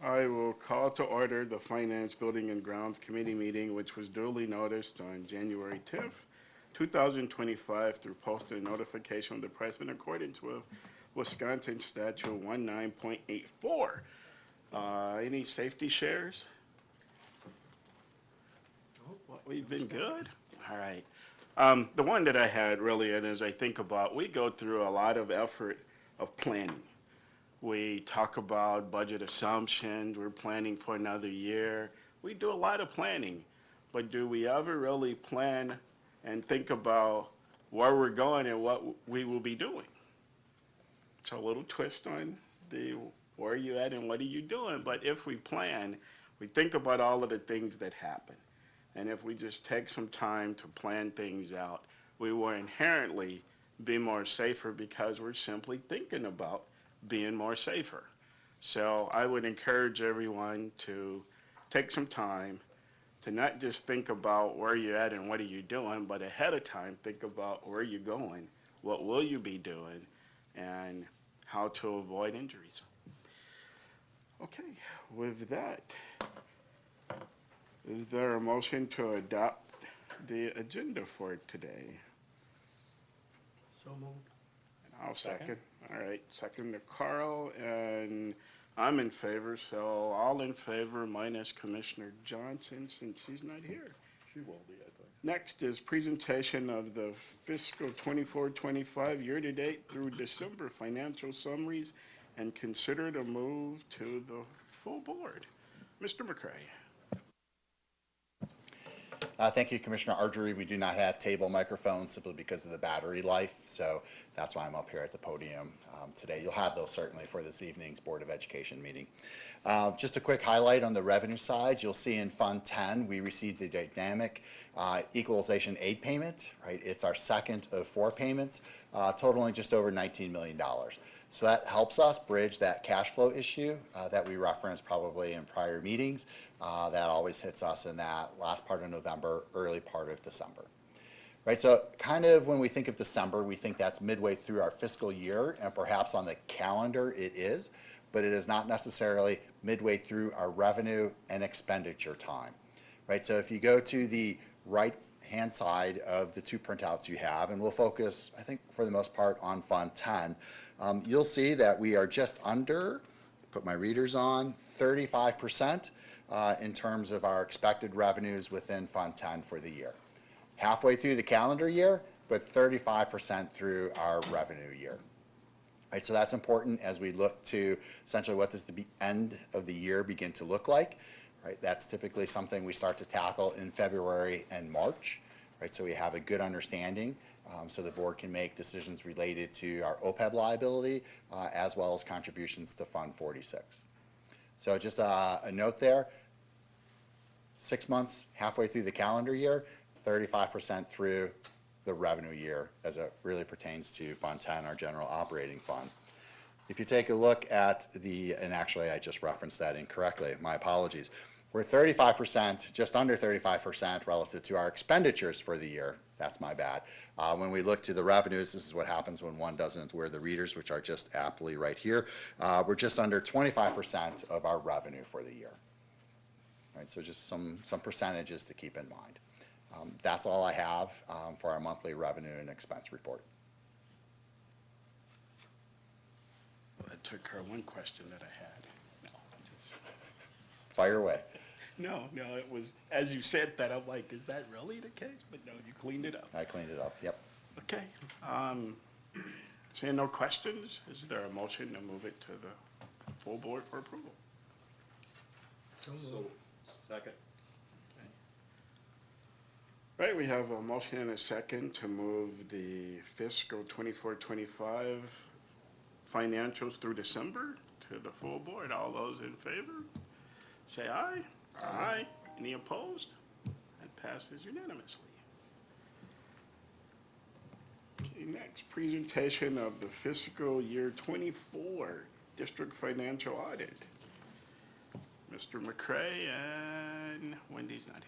I will call to order the Finance, Building, and Grounds Committee meeting, which was duly noticed on January 10th, 2025, through postal notification of the press in accordance with Wisconsin Statute 19.84. Any safety shares? We've been good? All right. The one that I had really, and as I think about, we go through a lot of effort of planning. We talk about budget assumptions, we're planning for another year. We do a lot of planning, but do we ever really plan and think about where we're going and what we will be doing? So a little twist on the where are you at and what are you doing, but if we plan, we think about all of the things that happen. And if we just take some time to plan things out, we will inherently be more safer because we're simply thinking about being more safer. So I would encourage everyone to take some time to not just think about where you're at and what are you doing, but ahead of time, think about where you're going, what will you be doing, and how to avoid injuries. Okay, with that, is there a motion to adopt the agenda for today? So moved. I'll second. All right, second to Carl, and I'm in favor, so all in favor minus Commissioner Johnson since she's not here. She will be, I think. Next is presentation of the fiscal 24-25 year-to-date through December financial summaries and consider to move to the full board. Mr. McCray. Thank you, Commissioner Archery. We do not have table microphones simply because of the battery life, so that's why I'm up here at the podium today. You'll have those certainly for this evening's Board of Education meeting. Just a quick highlight on the revenue side. You'll see in Fund 10, we received the dynamic equalization aid payment, right? It's our second of 4 payments, totaling just over $19 million. So that helps us bridge that cash flow issue that we referenced probably in prior meetings. That always hits us in that last part of November, early part of December. Right, so kind of when we think of December, we think that's midway through our fiscal year, and perhaps on the calendar it is, but it is not necessarily midway through our revenue and expenditure time. Right, so if you go to the right-hand side of the 2 printouts you have, and we'll focus, I think, for the most part on Fund 10, you'll see that we are just under, put my readers on, 35% in terms of our expected revenues within Fund 10 for the year. Halfway through the calendar year, but 35% through our revenue year. Right, so that's important as we look to essentially what does the end of the year begin to look like. Right, that's typically something we start to tackle in February and March. Right, so we have a good understanding so the board can make decisions related to our OPEB liability as well as contributions to Fund 46. So just a note there, 6 months, halfway through the calendar year, 35% through the revenue year as it really pertains to Fund 10, our general operating fund. If you take a look at and actually I just referenced that incorrectly, my apologies. We're 35%, just under 35% relative to our expenditures for the year. That's my bad. When we look to the revenues, this is what happens when one doesn't wear the readers, which are just aptly right here. We're just under 25% of our revenue for the year. Right, so just some percentages to keep in mind. That's all I have for our monthly revenue and expense report. That took care of one question that I had. No, Fire away. No, it was, as you said that, I'm like, is that really the case? But no, you cleaned it up. I cleaned it up, yep. Okay. Seeing no questions, is there a motion to move it to the full board for approval? So moved. Second. Right, we have a motion and a second to move the fiscal 24-25 financials through December to the full board. All those in favor, say aye. Aye. Any opposed? That passes unanimously. Okay, next, presentation of the fiscal year 24 district financial audit. Mr. McCray, and Wendy's not here.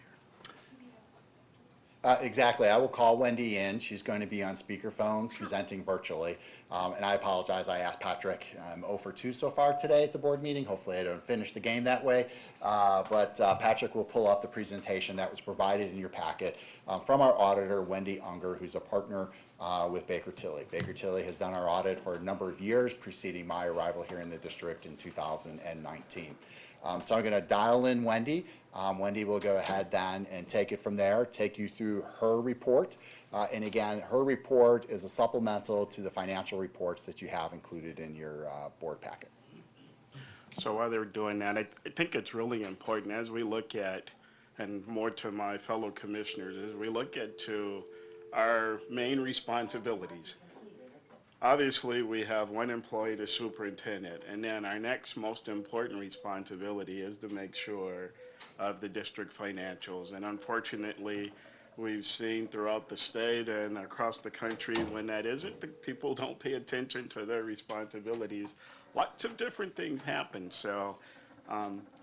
Exactly. I will call Wendy in. She's going to be on speakerphone, presenting virtually. And I apologize. I asked Patrick. I'm 0 for 2 so far today at the board meeting. Hopefully I don't finish the game that way. But Patrick will pull up the presentation that was provided in your packet from our auditor, Wendy Unger, who's a partner with Baker Tilly. Baker Tilly has done our audit for a number of years, preceding my arrival here in the district in 2019. So I'm going to dial in Wendy. Wendy will go ahead then and take it from there, take you through her report. And again, her report is a supplemental to the financial reports that you have included in your board packet. So while they're doing that, I think it's really important as we look at, and more to my fellow commissioners, as we look at to our main responsibilities. Obviously, we have one employee, the superintendent, and then our next most important responsibility is to make sure of the district financials. And unfortunately, we've seen throughout the state and across the country when that isn't, the people don't pay attention to their responsibilities. Lots of different things happen. So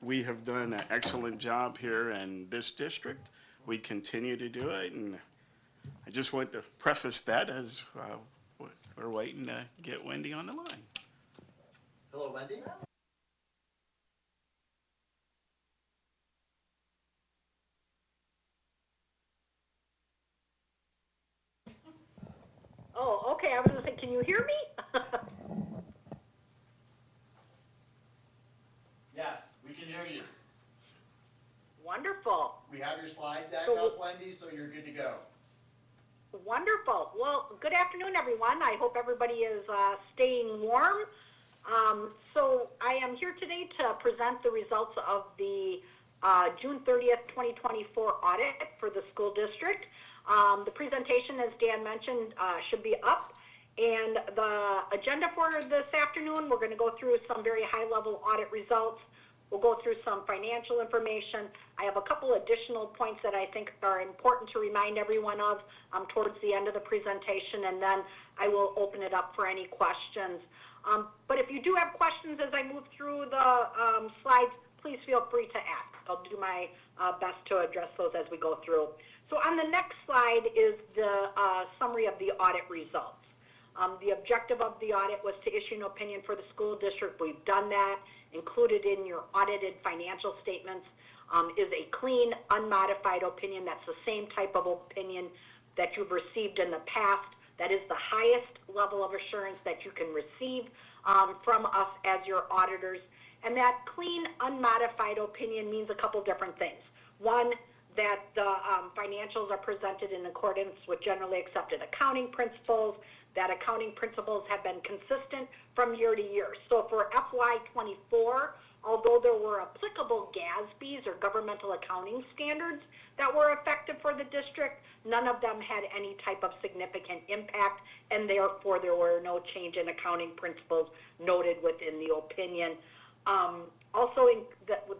we have done an excellent job here in this district. We continue to do it, and I just want to preface that as we're waiting to get Wendy on the line. Hello, Wendy. Oh, okay, I was gonna say, can you hear me? Yes, we can hear you. Wonderful, We have your slide deck So- up, Wendy, so you're good to go. wonderful. Well, good afternoon, everyone. I hope everybody is staying warm. So I am here today to present the results of the June 30th, 2024 audit for the school district. The presentation, as Dan mentioned, should be up. And the agenda for this afternoon, we're going to go through some very high-level audit results. We'll go through some financial information. I have a couple additional points that I think are important to remind everyone of towards the end of the presentation, and then I will open it up for any questions. But if you do have questions as I move through the slides, please feel free to ask. I'll do my best to address those as we go through. So on the next slide is the summary of the audit results. The objective of the audit was to issue an opinion for the school district. We've done that. Included in your audited financial statements is a clean, unmodified opinion. That's the same type of opinion that you've received in the past. That is the highest level of assurance that you can receive from us as your auditors. And that clean, unmodified opinion means a couple different things. One, that the financials are presented in accordance with generally accepted accounting principles, that accounting principles have been consistent from year to year. So for FY24, although there were applicable GASBs or governmental accounting standards that were effective for the district, none of them had any type of significant impact, and therefore there were no change in accounting principles noted within the opinion. Also,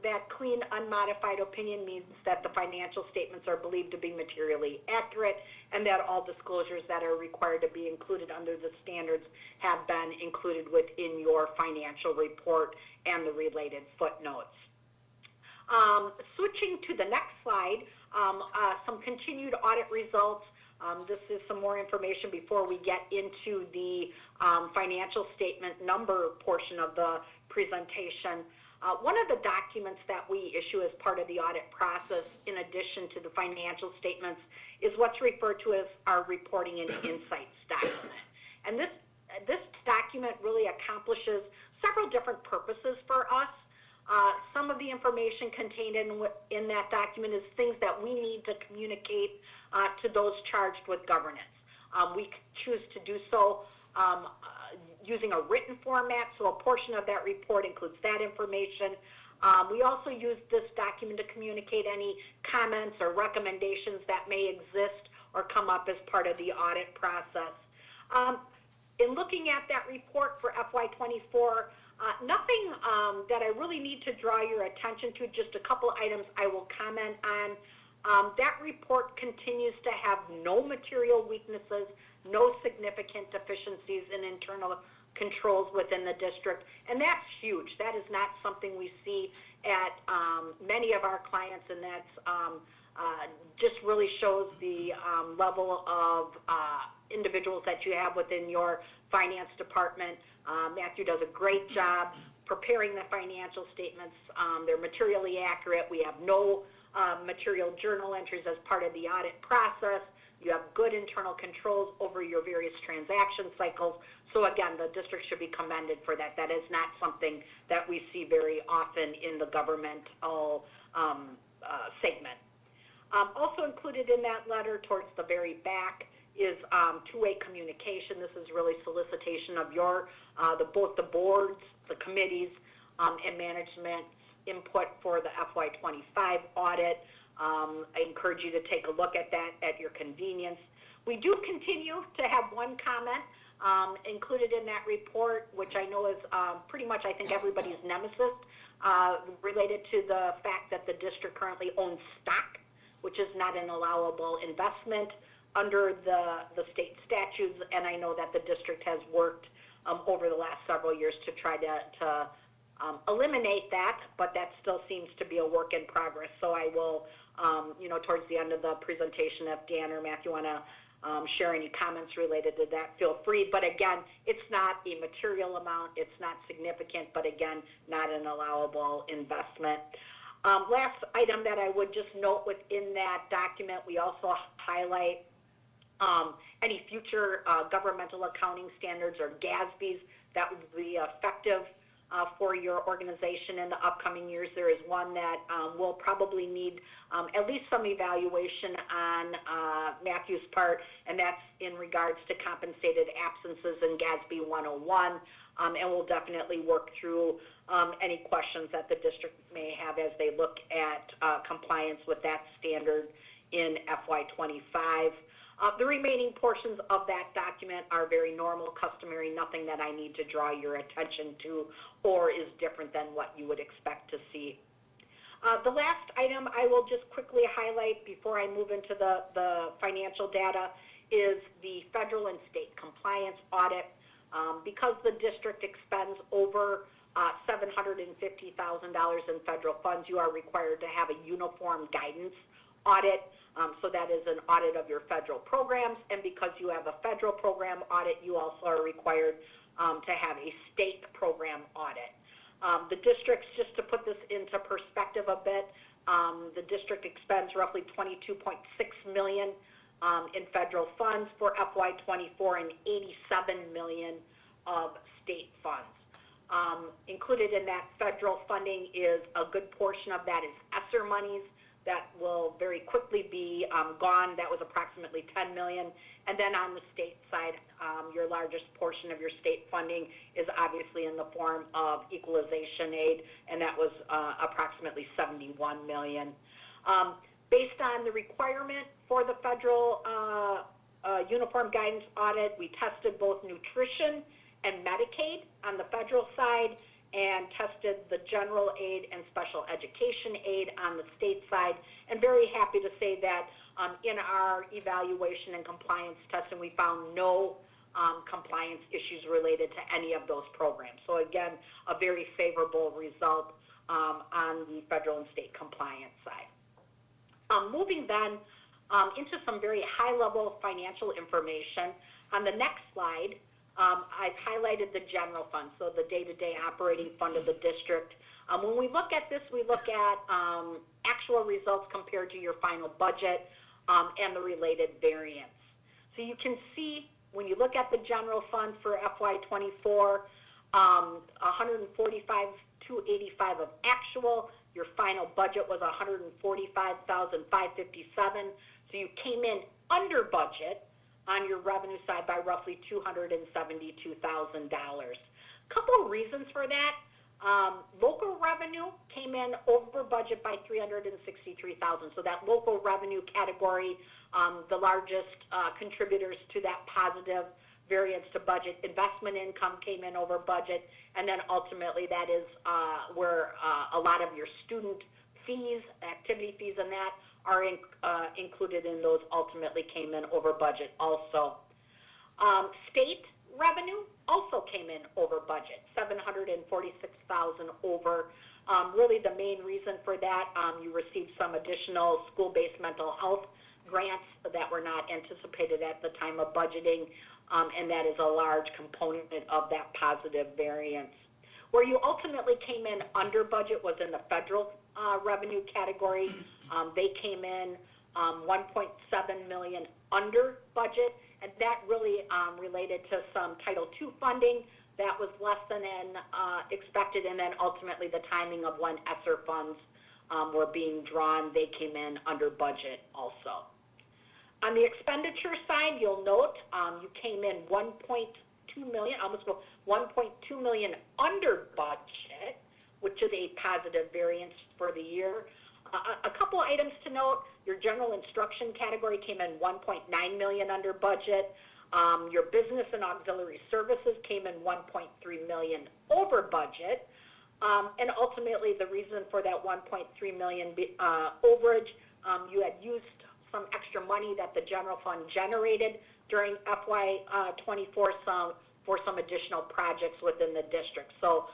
that clean, unmodified opinion means that the financial statements are believed to be materially accurate and that all disclosures that are required to be included under the standards have been included within your financial report and the related footnotes. Switching to the next slide, some continued audit results. This is some more information before we get into the financial statement number portion of the presentation. One of the documents that we issue as part of the audit process, in addition to the financial statements, is what's referred to as our reporting and insights document. And this document really accomplishes several different purposes for us. Some of the information contained in that document is things that we need to communicate to those charged with governance. We choose to do so using a written format, so a portion of that report includes that information. We also use this document to communicate any comments or recommendations that may exist or come up as part of the audit process. In looking at that report for FY24, nothing that I really need to draw your attention to, just a couple items I will comment on. That report continues to have no material weaknesses, no significant deficiencies in internal controls within the district, and that's huge. That is not something we see at many of our clients, and that's just really shows the level of individuals that you have within your finance department. Matthew does a great job preparing the financial statements. They're materially accurate. We have no material journal entries as part of the audit process. You have good internal controls over your various transaction cycles. So again, the district should be commended for that. That is not something that we see very often in the governmental segment. Also included in that letter towards the very back is two-way communication. This is really solicitation of your, both the boards, the committees, and management's input for the FY25 audit. I encourage you to take a look at that at your convenience. We do continue to have one comment included in that report, which I know is pretty much, I think, everybody's nemesis, related to the fact that the district currently owns stock, which is not an allowable investment under the state statutes, and I know that the district has worked over the last several years to try to eliminate that, but that still seems to be a work in progress. So I will, towards the end of the presentation, if Dan or Matthew want to share any comments related to that, feel free. But again, it's not a material amount. It's not significant, but again, not an allowable investment. Last item that I would just note within that document, we also highlight any future governmental accounting standards or GASBs that would be effective for your organization in the upcoming years. There is one that will probably need at least some evaluation on Matthew's part, and that's in regards to compensated absences in GASB 101, and we'll definitely work through any questions that the district may have as they look at compliance with that standard in FY25. The remaining portions of that document are very normal, customary, nothing that I need to draw your attention to or is different than what you would expect to see. The last item I will just quickly highlight before I move into the financial data is the federal and state compliance audit. Because the district expends over $750,000 in federal funds, you are required to have a uniform guidance audit. So that is an audit of your federal programs, and because you have a federal program audit, you also are required to have a state program audit. The districts, just to put this into perspective a bit, the district expends roughly $22.6 million in federal funds for FY24 and $87 million of state funds. Included in that federal funding is a good portion of that is ESSER monies that will very quickly be gone. That was approximately $10 million. And then on the state side, your largest portion of your state funding is obviously in the form of equalization aid, and that was approximately $71 million. Based on the requirement for the federal uniform guidance audit, we tested both nutrition and Medicaid on the federal side, and tested the general aid and special education aid on the state side, and very happy to say that in our evaluation and compliance testing, we found no compliance issues related to any of those programs. So again, a very favorable result on the federal and state compliance side. Moving then into some very high-level financial information. On the next slide, I've highlighted the general fund, so the day-to-day operating fund of the district. When we look at this, we look at actual results compared to your final budget and the related variance. So you can see when you look at the general fund for FY24, 145,285 of actual. Your final budget was 145,557. So you came in under budget on your revenue side by roughly $272,000. Couple of reasons for that. Local revenue came in over budget by $363,000. So that local revenue category, the largest contributors to that positive variance to budget. Investment income came in over budget, and then ultimately that is where a lot of your student fees, activity fees, and that are included in those, ultimately came in over budget also. State revenue also came in over budget, $746,000 over. Really the main reason for that, you received some additional school-based mental health grants that were not anticipated at the time of budgeting, and that is a large component of that positive variance. Where you ultimately came in under budget was in the federal revenue category. They came in $1.7 million under budget, and that really related to some Title II funding that was less than expected, and then ultimately the timing of when ESSER funds were being drawn, they came in under budget also. On the expenditure side, you'll note you came in $1.2 million, almost $1.2 million under budget, which is a positive variance for the year. A couple items to note: your general instruction category came in $1.9 million under budget. Your business and auxiliary services came in $1.3 million over budget. And ultimately, the reason for that $1.3 million overage, you had used some extra money that the general fund generated during FY24 for some additional projects within the district. So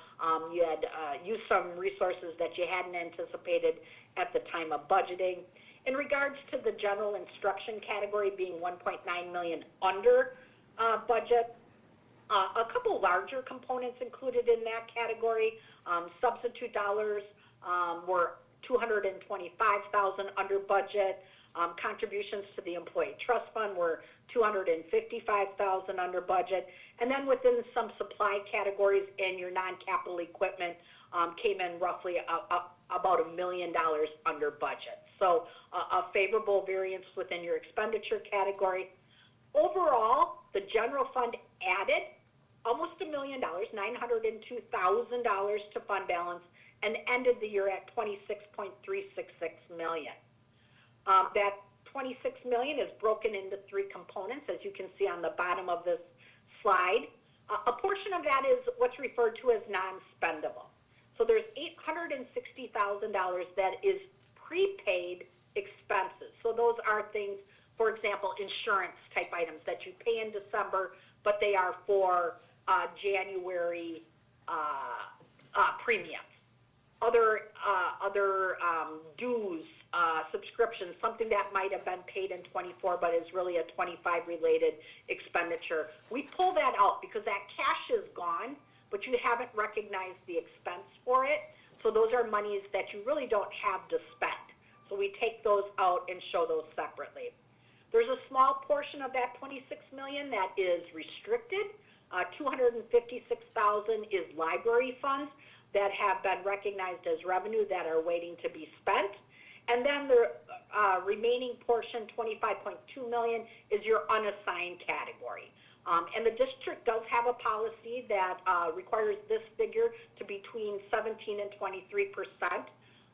you had used some resources that you hadn't anticipated at the time of budgeting. In regards to the general instruction category being $1.9 million under budget, a couple larger components included in that category. Substitute dollars were $225,000 under budget. Contributions to the Employee Trust Fund were $255,000 under budget. And then within some supply categories and your non-capital equipment came in roughly about $1 million under budget. So a favorable variance within your expenditure category. Overall, the general fund added almost $1 million, $902,000 to fund balance, and ended the year at $26.366 million. That $26 million is broken into three components, as you can see on the bottom of this slide. A portion of that is what's referred to as non-spendable. So there's $860,000 that is prepaid expenses. So those are things, for example, insurance type items that you pay in December, but they are for January premiums. Other dues, subscriptions, something that might have been paid in 24 but is really a 25 related expenditure. We pull that out because that cash is gone, but you haven't recognized the expense for it. So those are monies that you really don't have to spend. So we take those out and show those separately. There's a small portion of that $26 million that is restricted. $256,000 is library funds that have been recognized as revenue that are waiting to be spent. And then the remaining portion, $25.2 million, is your unassigned category. And the district does have a policy that requires this figure to be between 17 and 23%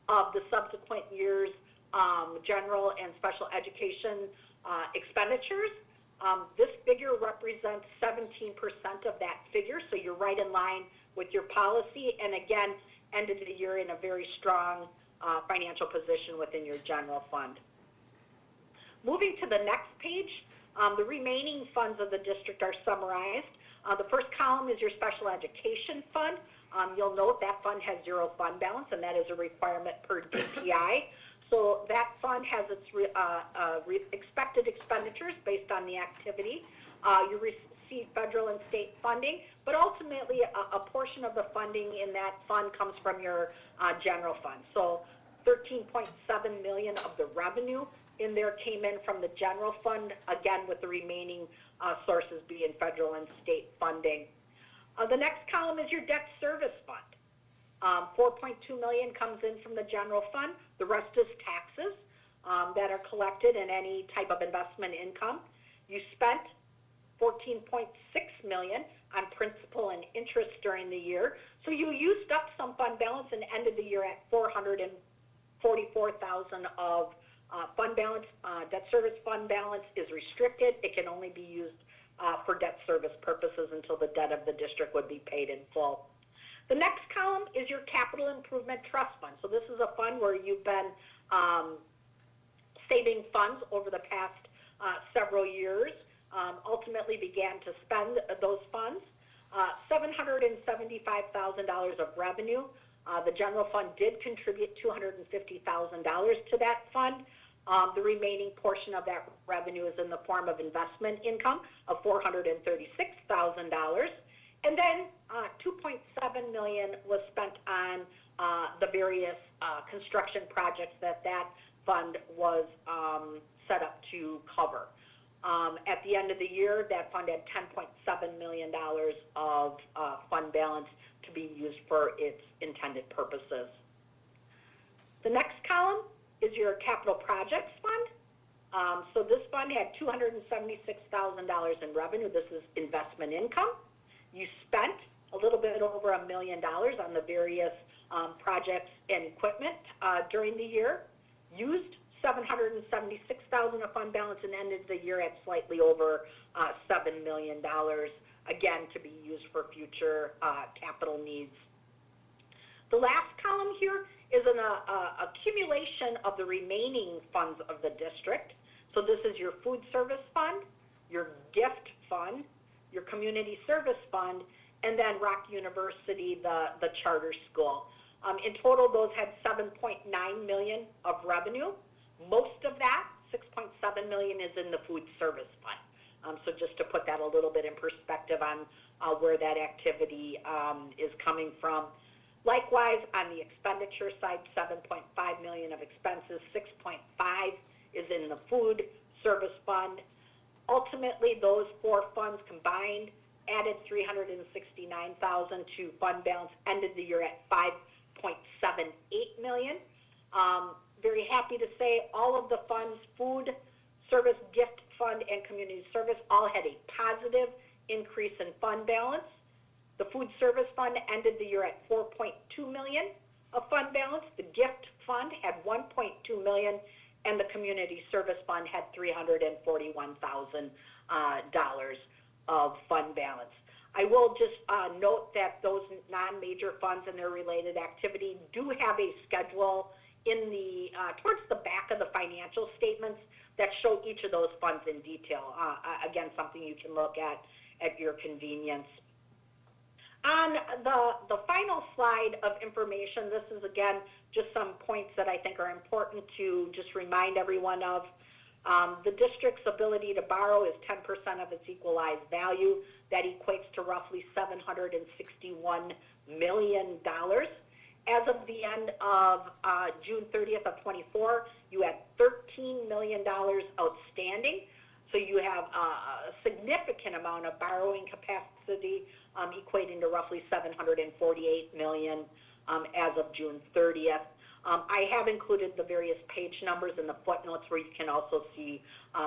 of the subsequent year's general and special education expenditures. This figure represents 17% of that figure, so you're right in line with your policy, and again, ended the year in a very strong financial position within your general fund. Moving to the next page, the remaining funds of the district are summarized. The first column is your special education fund. You'll note that fund has zero fund balance, and that is a requirement per DPI. So that fund has its expected expenditures based on the activity. You receive federal and state funding, but ultimately a portion of the funding in that fund comes from your general fund. So $13.7 million of the revenue in there came in from the general fund, again with the remaining sources being federal and state funding. The next column is your debt service fund. $4.2 million comes in from the general fund. The rest is taxes that are collected and any type of investment income. You spent $14.6 million on principal and interest during the year. So you used up some fund balance and ended the year at $444,000 of fund balance. Debt service fund balance is restricted. It can only be used for debt service purposes until the debt of the district would be paid in full. The next column is your capital improvement trust fund. So this is a fund where you've been saving funds over the past several years, ultimately began to spend those funds. $775,000 of revenue The general fund did contribute $250,000 to that fund. The remaining portion of that revenue is in the form of investment income of $436,000. And then $2.7 million was spent on the various construction projects that fund was set up to cover. At the end of the year, that fund had $10.7 million of fund balance to be used for its intended purposes. The next column is your capital projects fund. So this fund had $276,000 in revenue. This is investment income. You spent a little bit over $1 million on the various projects and equipment during the year. Used $776,000 of fund balance and ended the year at slightly over $7 million, again, to be used for future capital needs. The last column here is an accumulation of the remaining funds of the district. So this is your food service fund, your gift fund, your community service fund, and then Rock University, the charter school. In total, those had $7.9 million of revenue. Most of that, $6.7 million, is in the food service fund. So just to put that a little bit in perspective on where that activity is coming from. Likewise, on the expenditure side, $7.5 million of expenses, $6.5 is in the food service fund. Ultimately, those four funds combined added $369,000 to fund balance, ended the year at $5.78 million. Very happy to say all of the funds, food service, gift fund, and community service, all had a positive increase in fund balance. The food service fund ended the year at $4.2 million of fund balance. The gift fund had $1.2 million, and the community service fund had $341,000 of fund balance. I will just note that those non-major funds and their related activity do have a schedule in the towards the back of the financial statements that show each of those funds in detail. Again, something you can look at your convenience. On the final slide of information, this is again just some points that I think are important to just remind everyone of. The district's ability to borrow is 10% of its equalized value. That equates to roughly $761 million. As of the end of June 30th of 24, you had $13 million outstanding. So you have a significant amount of borrowing capacity, equating to roughly $748 million as of June 30th. I have included the various page numbers in the footnotes where you can also see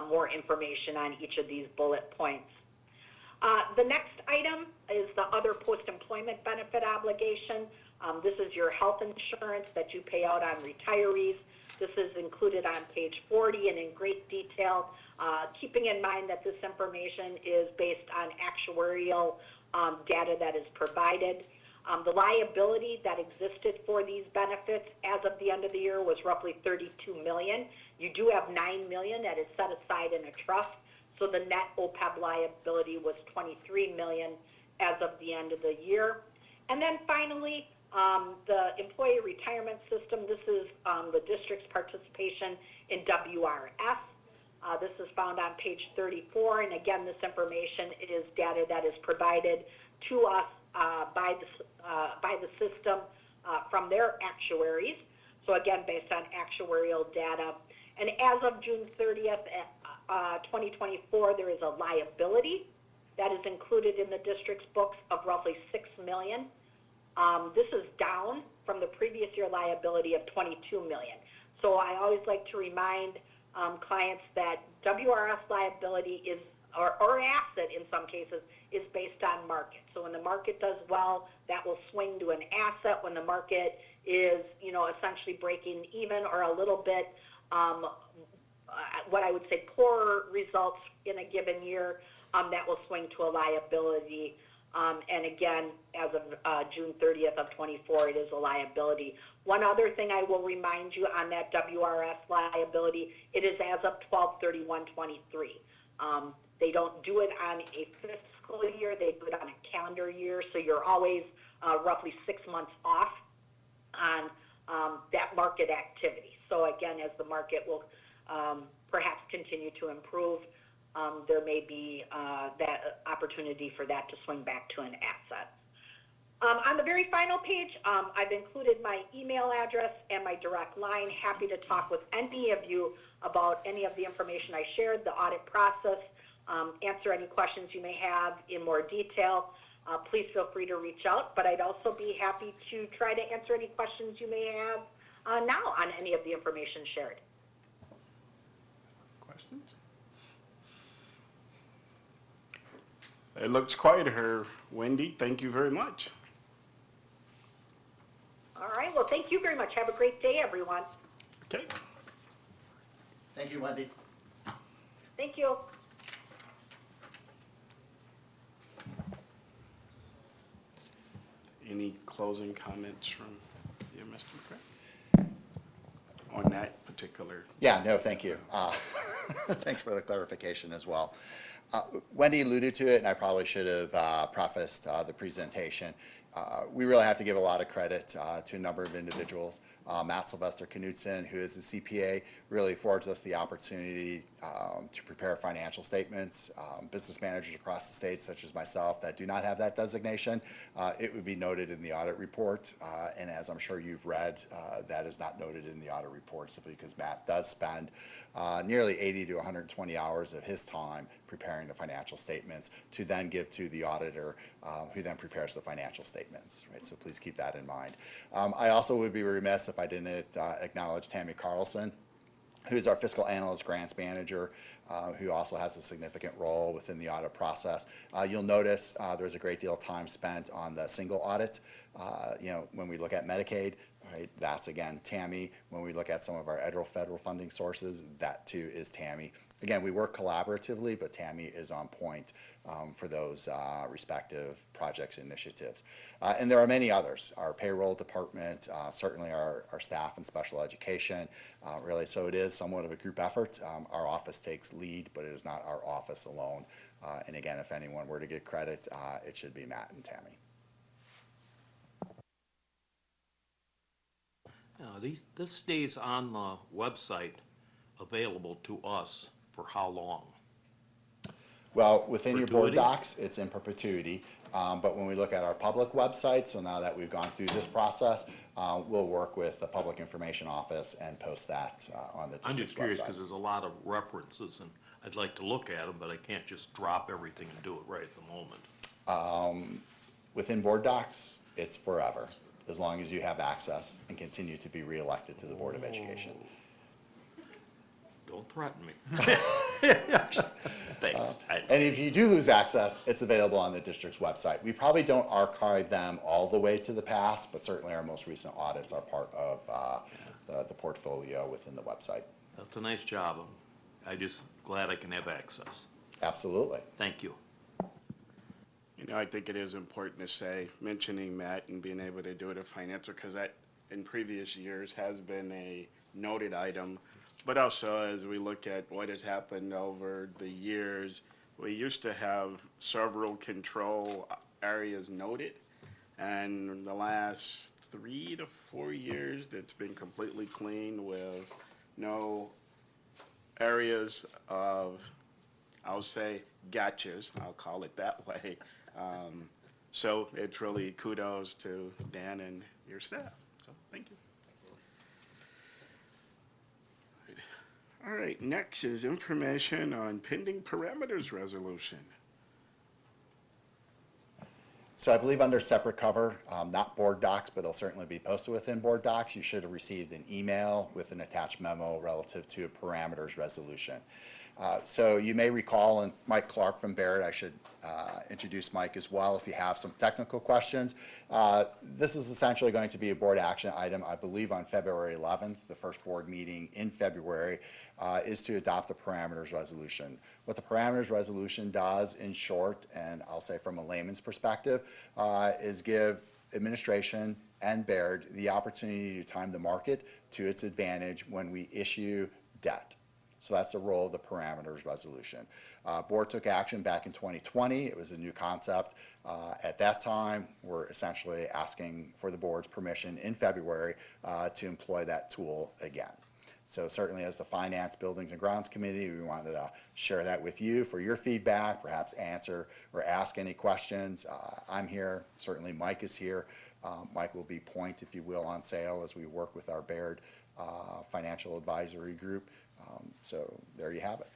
more information on each of these bullet points. The next item is the other post-employment benefit obligation. This is your health insurance that you pay out on retirees. This is included on page 40 and in great detail, keeping in mind that this information is based on actuarial data that is provided. The liability that existed for these benefits as of the end of the year was roughly $32 million. You do have $9 million that is set aside in a trust, so the net OPEB liability was $23 million as of the end of the year. And then finally, the employee retirement system. This is the district's participation in WRS. This is found on page 34, and again, this information is data that is provided to us by the system from their actuaries. So again, based on actuarial data. And as of June 30th, 2024, there is a liability that is included in the district's books of roughly $6 million. This is down from the previous year liability of $22 million. So I always like to remind clients that WRS liability is, or asset in some cases, is based on market. So when the market does well, that will swing to an asset. When the market is, essentially breaking even or a little bit, what I would say poorer results in a given year, that will swing to a liability. And again, as of June 30th of 24, it is a liability. One other thing I will remind you on that WRS liability, it is as of 12/31/23. They don't do it on a fiscal year, they do it on a calendar year, so you're always roughly 6 months off on that market activity. So again, as the market will perhaps continue to improve, there may be that opportunity for that to swing back to an asset. On the very final page, I've included my email address and my direct line. Happy to talk with any of you about any of the information I shared, the audit process, answer any questions you may have in more detail. Please feel free to reach out, but I'd also be happy to try to answer any questions you may have now on any of the information shared. Questions? It looks quiet here, Wendy. Thank you very much. All right, well, thank you very much. Have a great day, everyone. Okay. Thank you, Wendy. Thank you. Any closing comments from you, Mr. McCray? On that particular? Yeah, no, thank you. Thanks for the clarification as well. Wendy alluded to it, and I probably should have prefaced the presentation. We really have to give a lot of credit to a number of individuals. Matt Sylvester Knudsen, who is the CPA, really affords us the opportunity to prepare financial statements. Business managers across the state, such as myself, that do not have that designation, it would be noted in the audit report. And as I'm sure you've read, that is not noted in the audit report simply because Matt does spend nearly 80 to 120 hours of his time preparing the financial statements to then give to the auditor, who then prepares the financial statements, right? So please keep that in mind. I also would be remiss if I didn't acknowledge Tammy Carlson, who's our fiscal analyst grants manager, who also has a significant role within the audit process. You'll notice there's a great deal of time spent on the single audit. When we look at Medicaid, right, that's again Tammy. When we look at some of our federal funding sources, that too is Tammy. Again, we work collaboratively, but Tammy is on point for those respective projects and initiatives. And there are many others. Our payroll department, certainly our staff and special education, really. So it is somewhat of a group effort. Our office takes lead, but it is not our office alone. And again, if anyone were to get credit, it should be Matt and Tammy. This stays on the website available to us for how long? Well, within your board Perpetuity? docs, it's in perpetuity. But when we look at our public website, so now that we've gone through this process, we'll work with the Public Information Office and post that on the I'm district's just curious website. because there's a lot of references and I'd like to look at them, but I can't just drop everything and do it right at the moment. Within board docs, it's forever, as long as you have access and continue to be reelected to the Board of Education. Don't threaten me. Thanks. And if you do lose access, it's available on the district's website. We probably don't archive them all the way to the past, but certainly our most recent audits are part of the portfolio within the website. That's a nice job. I'm just glad I can have access. Absolutely. Thank you. I think it is important to say, mentioning Matt and being able to do it a financial, because that in previous years has been a noted item. But also, as we look at what has happened over the years, we used to have several control areas noted. And in the last 3 to 4 years, it's been completely clean with no areas of, I'll say, gotchas, I'll call it that way. So it's really kudos to Dan and your staff. So thank you. All right, next is information on pending parameters resolution. So I believe under separate cover, not board docs, but it'll certainly be posted within board docs, you should have received an email with an attached memo relative to a parameters resolution. So you may recall, and Mike Clark from Barrett, I should introduce Mike as well if you have some technical questions. This is essentially going to be a board action item, I believe on February 11th, the first board meeting in February, is to adopt a parameters resolution. What the parameters resolution does, in short, and I'll say from a layman's perspective, is give administration and Baird the opportunity to time the market to its advantage when we issue debt. So that's the role of the parameters resolution. Board took action back in 2020. It was a new concept. At that time, we're essentially asking for the board's permission in February to employ that tool again. So certainly as the Finance, Buildings, and Grounds Committee, we wanted to share that with you for your feedback, perhaps answer or ask any questions. I'm here, certainly Mike is here. Mike will be point, if you will, on sale as we work with our Baird Financial Advisory Group. So there you have it.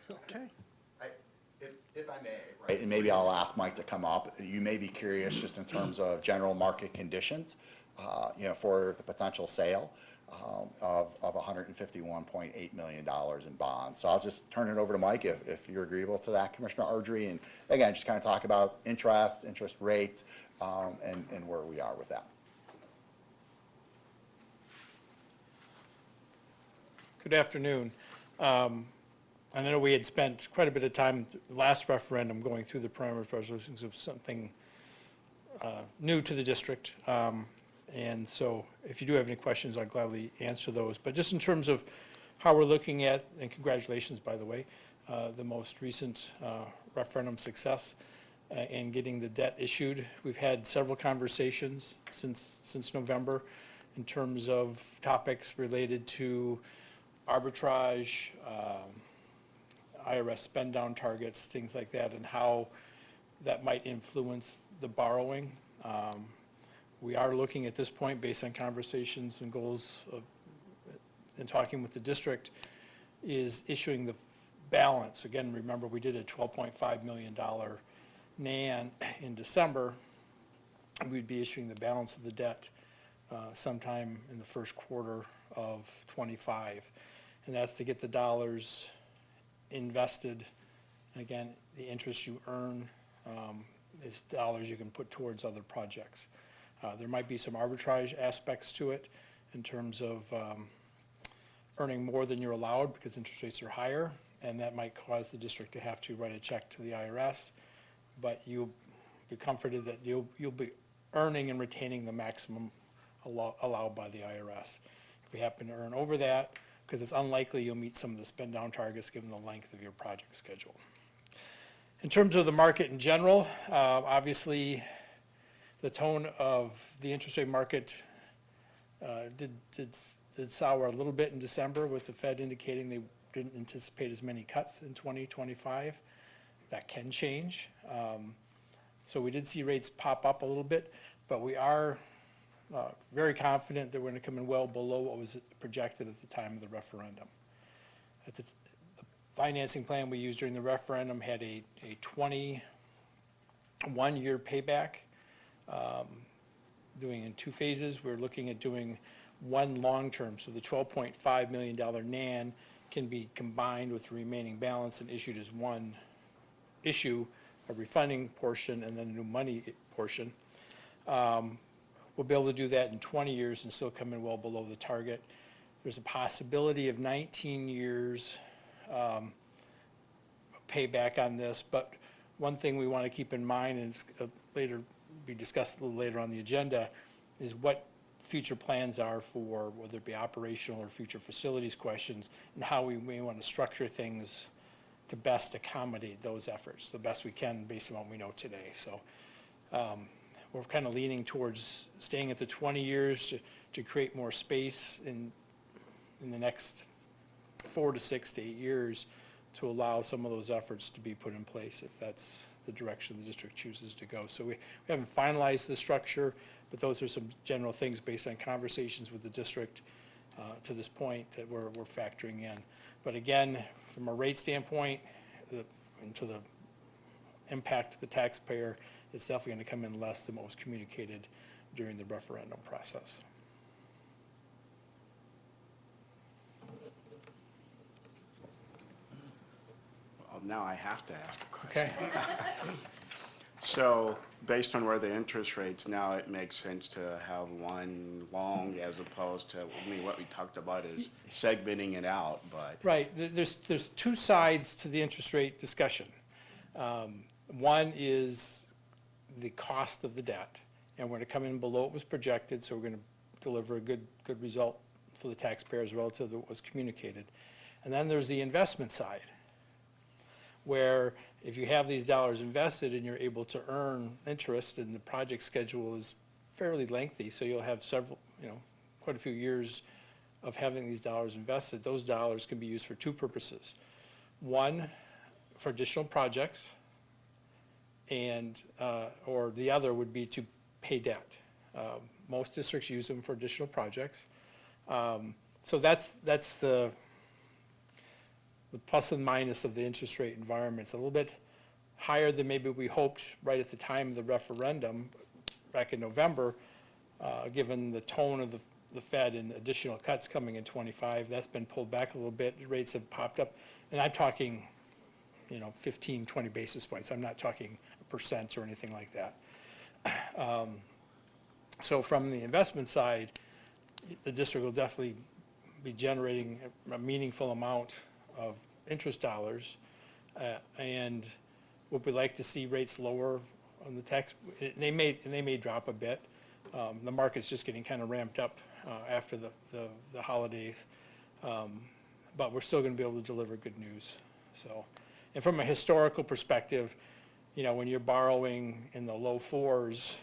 Okay. If I may, right, and maybe I'll ask Mike to come up. You may be curious just in terms of general market conditions, for the potential sale of $151.8 million in bonds. So I'll just turn it over to Mike if you're agreeable to that, Commissioner Ardrey. And again, just kind of talk about interest rates, and where we are with that. Good afternoon. I know we had spent quite a bit of time last referendum going through the parameters resolutions of something new to the district. And so if you do have any questions, I'll gladly answer those. But just in terms of how we're looking at, and congratulations, by the way, the most recent referendum success in getting the debt issued. We've had several conversations since November in terms of topics related to arbitrage, IRS spend down targets, things like that, and how that might influence the borrowing. We are looking at this point, based on conversations and goals in talking with the district, is issuing the balance. Again, remember, we did a $12.5 million NAN in December. We'd be issuing the balance of the debt sometime in the first quarter of '25. And that's to get the dollars invested. Again, the interest you earn is dollars you can put towards other projects. There might be some arbitrage aspects to it in terms of earning more than you're allowed because interest rates are higher, and that might cause the district to have to write a check to the IRS. But you'll be comforted that you'll be earning and retaining the maximum allowed by the IRS. If we happen to earn over that, because it's unlikely you'll meet some of the spend down targets given the length of your project schedule. In terms of the market in general, obviously the tone of the interest rate market did sour a little bit in December, with the Fed indicating they didn't anticipate as many cuts in 2025. That can change. So we did see rates pop up a little bit, but we are very confident that we're going to come in well below what was projected at the time of the referendum. The financing plan we used during the referendum had a 21-year payback, doing in two phases. We're looking at doing one long-term, so the $12.5 million NAN can be combined with the remaining balance and issued as one issue, a refunding portion and then a new money portion. We'll be able to do that in 20 years and still come in well below the target. There's a possibility of 19 years payback on this, but one thing we want to keep in mind, and it's later be discussed a little later on the agenda, is what future plans are for whether it be operational or future facilities questions, and how we may want to structure things to best accommodate those efforts, the best we can based on what we know today. So we're kind of leaning towards staying at the 20 years to create more space in the next 4 to 6 to 8 years to allow some of those efforts to be put in place if that's the direction the district chooses to go. So we haven't finalized the structure, but those are some general things based on conversations with the district to this point that we're factoring in. But again, from a rate standpoint, and to the impact to the taxpayer, it's definitely going to come in less than what was communicated during the referendum process. Well, now I have to ask a question. Okay. So, based on where the interest rates now, it makes sense to have one long as opposed to, I mean, what we talked about is segmenting it out, but, Right, there's two sides to the interest rate discussion. One is the cost of the debt, and we're gonna come in below what was projected, so we're gonna deliver a good result for the taxpayers relative to what was communicated. And then there's the investment side, where if you have these dollars invested and you're able to earn interest, and the project schedule is fairly lengthy, so you'll have several, quite a few years of having these dollars invested, those dollars can be used for two purposes. One, for additional projects, and, or the other would be to pay debt. Most districts use them for additional projects. So that's the plus and minus of the interest rate environment. It's a little bit higher than maybe we hoped right at the time of the referendum back in November, given the tone of the Fed and additional cuts coming in '25. That's been pulled back a little bit. Rates have popped up. And I'm talking, 15, 20 basis points. I'm not talking a percent or anything like that. So from the investment side, the district will definitely be generating a meaningful amount of interest dollars. And would we like to see rates lower on the tax? They may drop a bit. The market's just getting kind of ramped up after the holidays. But we're still going to be able to deliver good news. So, and from a historical perspective, when you're borrowing in the low fours,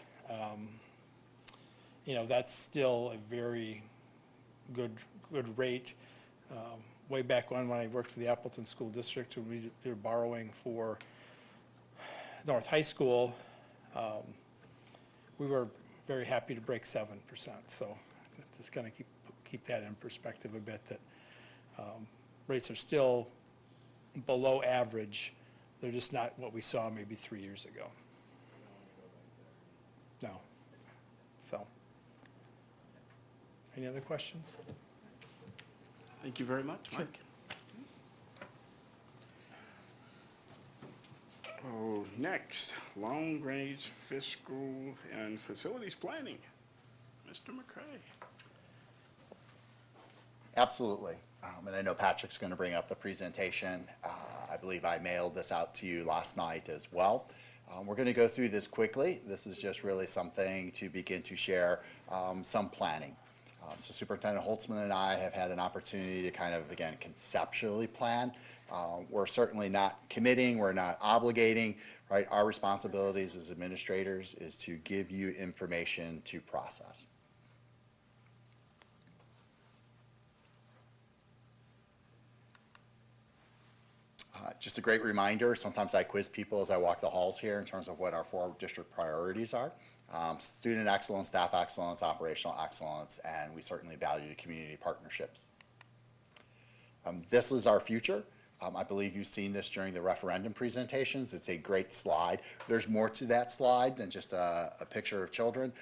that's still a very good rate. Way back when I worked for the Appleton School District, when we were borrowing for North High School, we were very happy to break 7%. So just kind of keep that in perspective a bit, that rates are still below average. They're just not what we saw maybe 3 years ago. No. So, any other questions? thank you very much, Mike. Oh, next, long-range fiscal and facilities planning. Mr. McCray. Absolutely. And I know Patrick's going to bring up the presentation. I believe I mailed this out to you last night as well. We're going to go through this quickly. This is just really something to begin to share some planning. So Superintendent Holtzman and I have had an opportunity to kind of, again, conceptually plan. We're certainly not committing, we're not obligating, right? Our responsibilities as administrators is to give you information to process. Just a great reminder, sometimes I quiz people as I walk the halls here in terms of what our 4 district priorities are. Student excellence, staff excellence, operational excellence, and we certainly value the community partnerships. This is our future. I believe you've seen this during the referendum presentations. It's a great slide. There's more to that slide than just a picture of children,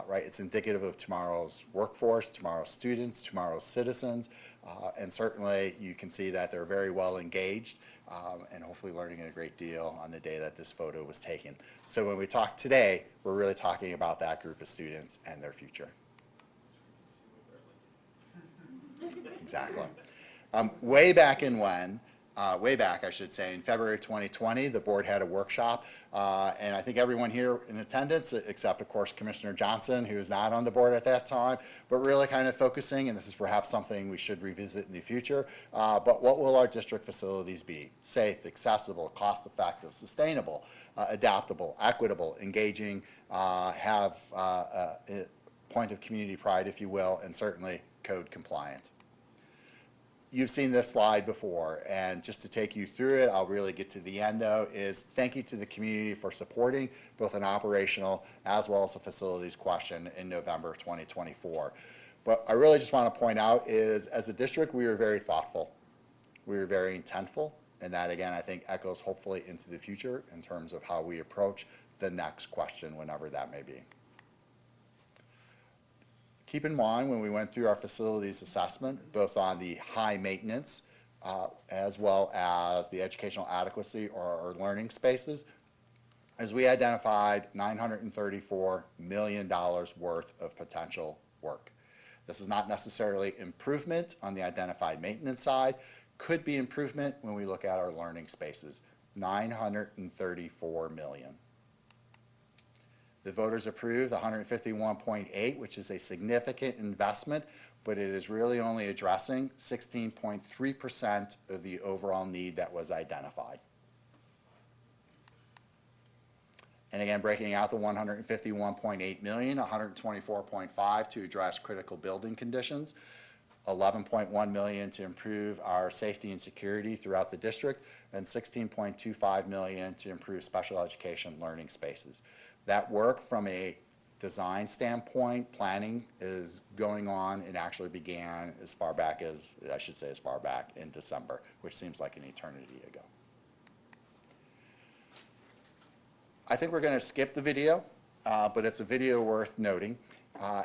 right? It's indicative of tomorrow's workforce, tomorrow's students, tomorrow's citizens, and certainly you can see that they're very well engaged and hopefully learning a great deal on the day that this photo was taken. So when we talk today, we're really talking about that group of students and their future. Exactly. Way back, I should say, in February 2020, the board had a workshop, and I think everyone here in attendance, except of course Commissioner Johnson, who was not on the board at that time, but really kind of focusing, and this is perhaps something we should revisit in the future, but what will our district facilities be? Safe, accessible, cost-effective, sustainable, adaptable, equitable, engaging, have a point of community pride, if you will, and certainly code compliant. You've seen this slide before, and just to take you through it, I'll really get to the end though, is thank you to the community for supporting both an operational as well as a facilities question in November of 2024. But I really just want to point out is, as a district, we were very thoughtful. We were very intentful, and that again, I think echoes hopefully into the future in terms of how we approach the next question, whenever that may be. Keep in mind, when we went through our facilities assessment, both on the high maintenance as well as the educational adequacy or our learning spaces, is we identified $934 million worth of potential work. This is not necessarily improvement on the identified maintenance side, could be improvement when we look at our learning spaces. $934 million. The voters approved 151.8, which is a significant investment, but it is really only addressing 16.3% of the overall need that was identified. And again, breaking out the 151.8 million, 124.5 to address critical building conditions, 11.1 million to improve our safety and security throughout the district, and 16.25 million to improve special education learning spaces. That work from a design standpoint, planning is going on. It actually began as far back as, I should say, as far back in December, which seems like an eternity ago. I think we're going to skip the video, but it's a video worth noting.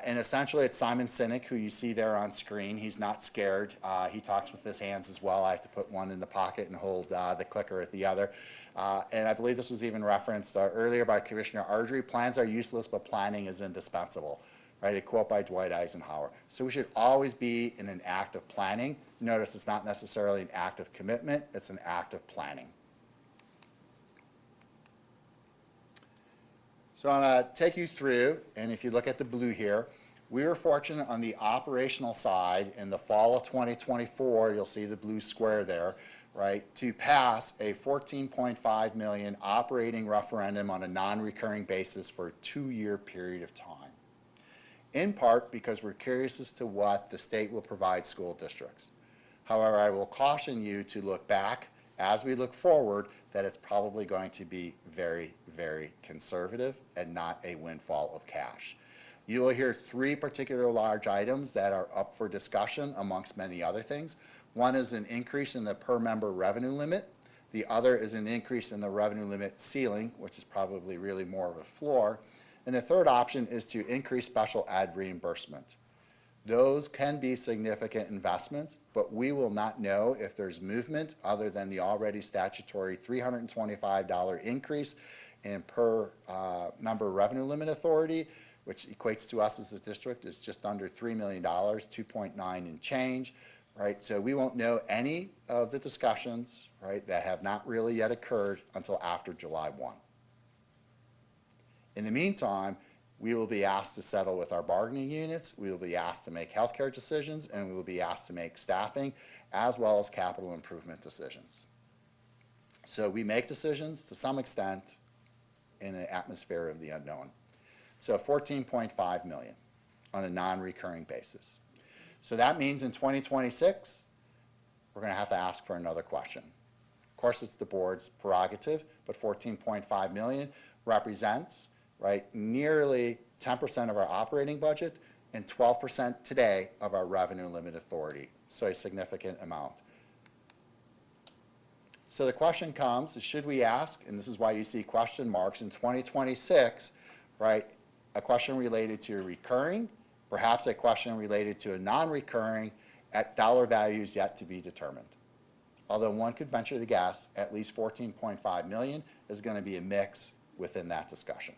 And essentially, it's Simon Sinek, who you see there on screen. He's not scared. He talks with his hands as well. I have to put one in the pocket and hold the clicker at the other. And I believe this was even referenced earlier by Commissioner Ardrey. Plans are useless, but planning is indispensable. Right? A quote by Dwight Eisenhower. So we should always be in an act of planning. Notice it's not necessarily an act of commitment. It's an act of planning. So I'm going to take you through, and if you look at the blue here, we were fortunate on the operational side in the fall of 2024, you'll see the blue square there, right, to pass a $14.5 million operating referendum on a non-recurring basis for a 2-year period of time. In part because we're curious as to what the state will provide school districts. However, I will caution you to look back as we look forward that it's probably going to be very, very conservative and not a windfall of cash. You will hear 3 particular large items that are up for discussion amongst many other things. One is an increase in the per member revenue limit. The other is an increase in the revenue limit ceiling, which is probably really more of a floor. And the third option is to increase special ed reimbursement. Those can be significant investments, but we will not know if there's movement other than the already statutory $325 increase in per member revenue limit authority, which equates to us as a district is just under $3 million, 2.9 and change, right? So we won't know any of the discussions, right, that have not really yet occurred until after July 1. In the meantime, we will be asked to settle with our bargaining units, we will be asked to make healthcare decisions, and we will be asked to make staffing as well as capital improvement decisions. So we make decisions to some extent in an atmosphere of the unknown. So 14.5 million on a non-recurring basis. So that means in 2026, we're going to have to ask for another question. Of course, it's the board's prerogative, but 14.5 million represents, right, nearly 10% of our operating budget and 12% today of our revenue limit authority, so a significant amount. So the question comes, is should we ask, and this is why you see question marks in 2026, right, a question related to recurring, perhaps a question related to a non-recurring at dollar values yet to be determined. Although one could venture to guess at least 14.5 million is going to be a mix within that discussion.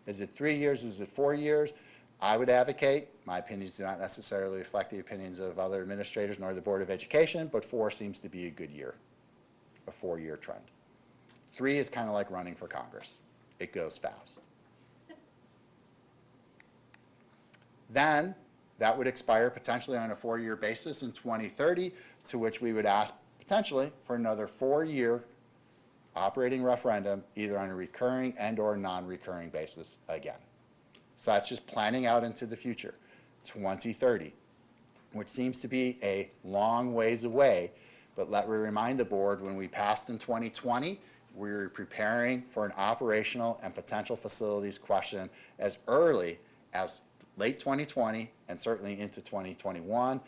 Is it 3 years? Is it 4 years? I would advocate, my opinions do not necessarily reflect the opinions of other administrators nor the Board of Education, but 4 seems to be a good year, a 4-year trend. 3 is kind of like running for Congress. It goes fast. Then that would expire potentially on a 4-year basis in 2030, to which we would ask potentially for another 4-year operating referendum, either on a recurring and or non-recurring basis again. So that's just planning out into the future, 2030, which seems to be a long ways away, but let me remind the board, when we passed in 2020, we were preparing for an operational and potential facilities question as early as late 2020 and certainly into 2021,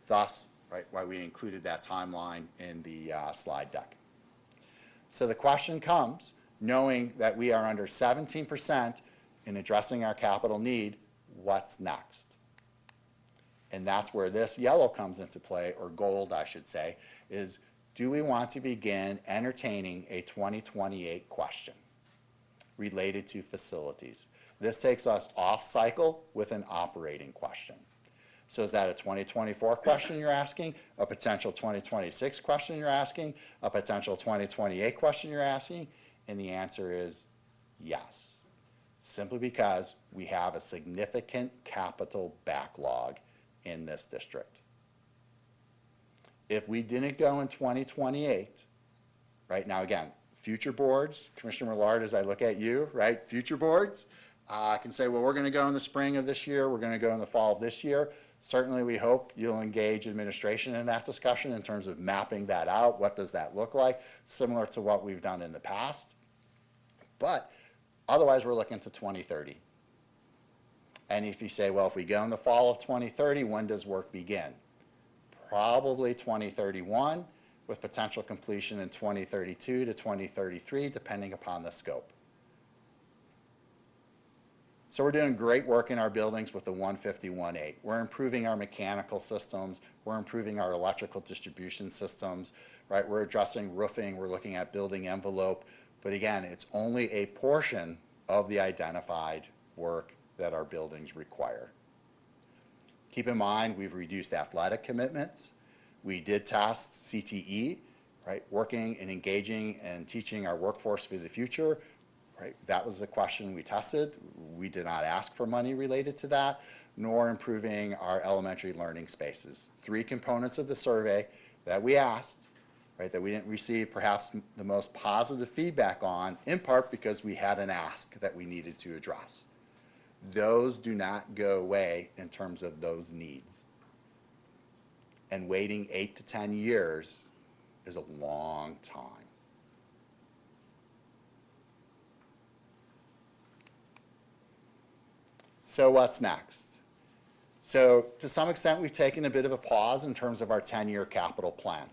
thus, right, why we included that timeline in the slide deck. So the question comes, knowing that we are under 17% in addressing our capital need, what's next? And that's where this yellow comes into play, or gold, I should say, is do we want to begin entertaining a 2028 question related to facilities? This takes us off cycle with an operating question. So is that a 2024 question you're asking, a potential 2026 question you're asking, a potential 2028 question you're asking? And the answer is yes, simply because we have a significant capital backlog in this district. If we didn't go in 2028, right now again, future boards, Commissioner Millard, as I look at you, right, future boards can say, well, we're going to go in the spring of this year, we're going to go in the fall of this year. Certainly we hope you'll engage administration in that discussion in terms of mapping that out. What does that look like? Similar to what we've done in the past. But otherwise we're looking to 2030. And if you say, well, if we go in the fall of 2030, when does work begin? Probably 2031, with potential completion in 2032 to 2033, depending upon the scope. So we're doing great work in our buildings with the 151.8. We're improving our mechanical systems. We're improving our electrical distribution systems, right? We're addressing roofing. We're looking at building envelope. But again, it's only a portion of the identified work that our buildings require. Keep in mind, we've reduced athletic commitments. We did test CTE, right? Working and engaging and teaching our workforce for the future. Right? That was the question we tested. We did not ask for money related to that, nor improving our elementary learning spaces. 3 components of the survey that we asked, right, that we didn't receive perhaps the most positive feedback on, in part because we had an ask that we needed to address. Those do not go away in terms of those needs. And waiting 8 to 10 years is a long time. So what's next? So to some extent, we've taken a bit of a pause in terms of our 10-year capital plan.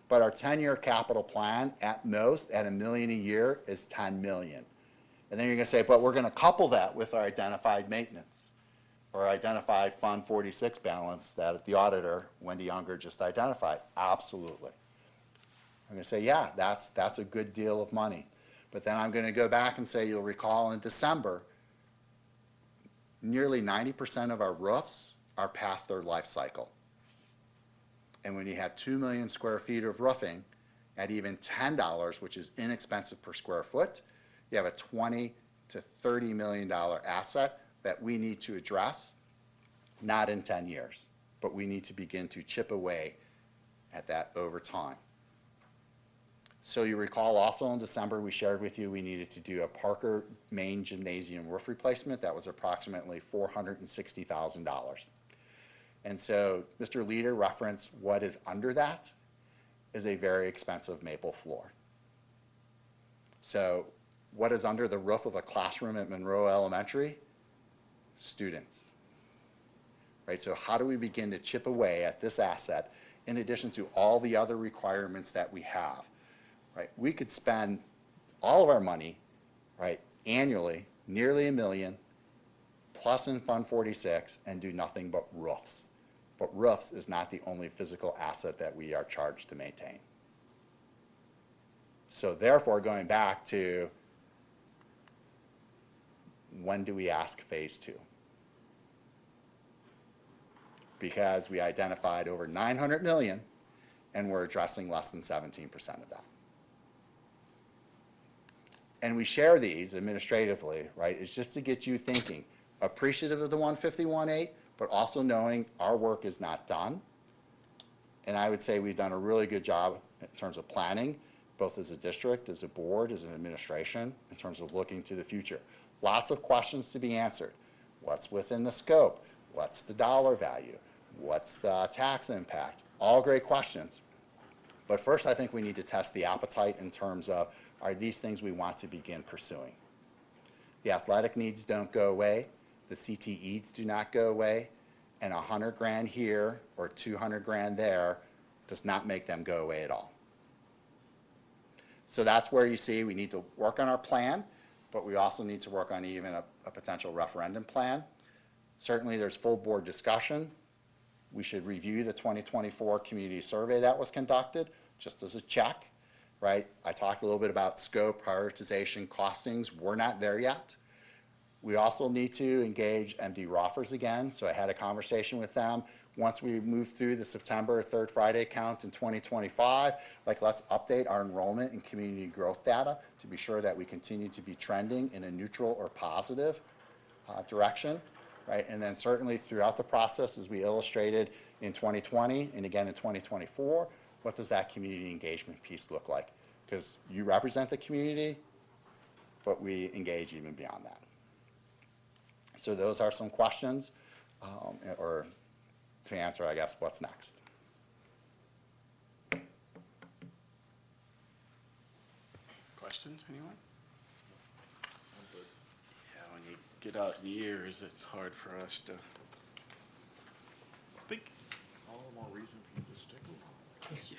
But our 10-year capital plan, at most, at $1 million a year, is $10 million. And then you're going to say, but we're going to couple that with our identified maintenance or identified Fund 46 balance that the auditor, Wendy Younger, just identified. Absolutely. I'm going to say, yeah, that's a good deal of money. But then I'm going to go back and say, you'll recall in December, nearly 90% of our roofs are past their life cycle. And when you have 2 million square feet of roofing at even $10, which is inexpensive per square foot, you have a $20 to $30 million asset that we need to address, not in 10 years, but we need to begin to chip away at that over time. So you recall also in December, we shared with you we needed to do a Parker main gymnasium roof replacement. That was approximately $460,000. And so Mr. Leader referenced what is under that is a very expensive maple floor. So what is under the roof of a classroom at Monroe Elementary? Students. Right, so how do we begin to chip away at this asset in addition to all the other requirements that we have? Right, we could spend all of our money, right, annually, nearly $1 million, plus in Fund 46, and do nothing but roofs. But roofs is not the only physical asset that we are charged to maintain. So therefore, going back to when do we ask phase 2? Because we identified over $900 million, and we're addressing less than 17% of that. And we share these administratively, right, is just to get you thinking, appreciative of the 151.8, but also knowing our work is not done. And I would say we've done a really good job in terms of planning, both as a district, as a board, as an administration, in terms of looking to the future. Lots of questions to be answered. What's within the scope? What's the dollar value? What's the tax impact? All great questions. But first, I think we need to test the appetite in terms of, are these things we want to begin pursuing? The athletic needs don't go away. The CTEs do not go away. And $100,000 here or $200,000 there does not make them go away at all. So that's where you see we need to work on our plan, but we also need to work on even a potential referendum plan. Certainly there's full board discussion. We should review the 2024 community survey that was conducted just as a check, right? I talked a little bit about scope, prioritization, costings. We're not there yet. We also need to engage MD Roffers again, so I had a conversation with them. Once we move through the September third Friday count in 2025, like, let's update our enrollment and community growth data to be sure that we continue to be trending in a neutral or positive direction, right? And then certainly throughout the process, as we illustrated in 2020 and again in 2024, what does that community engagement piece look like? Because you represent the community, but we engage even beyond that. So those are some questions, or to answer, I guess, what's next. Questions, anyone? Yeah, when you get out in years, it's hard for us to think. All the more reason for you to stick around. Yeah,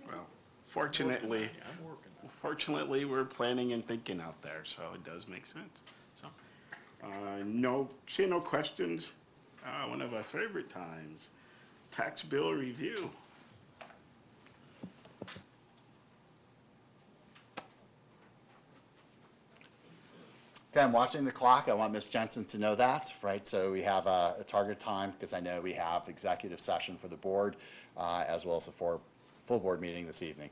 well, fortunately, I'm working on fortunately, we're planning and thinking out there, so it does make sense. So, no questions. One of our favorite times, tax bill review. Okay, I'm watching the clock. I want Ms. Jensen to know that, right? So we have a target time, because I know we have executive session for the board, as well as a full board meeting this evening.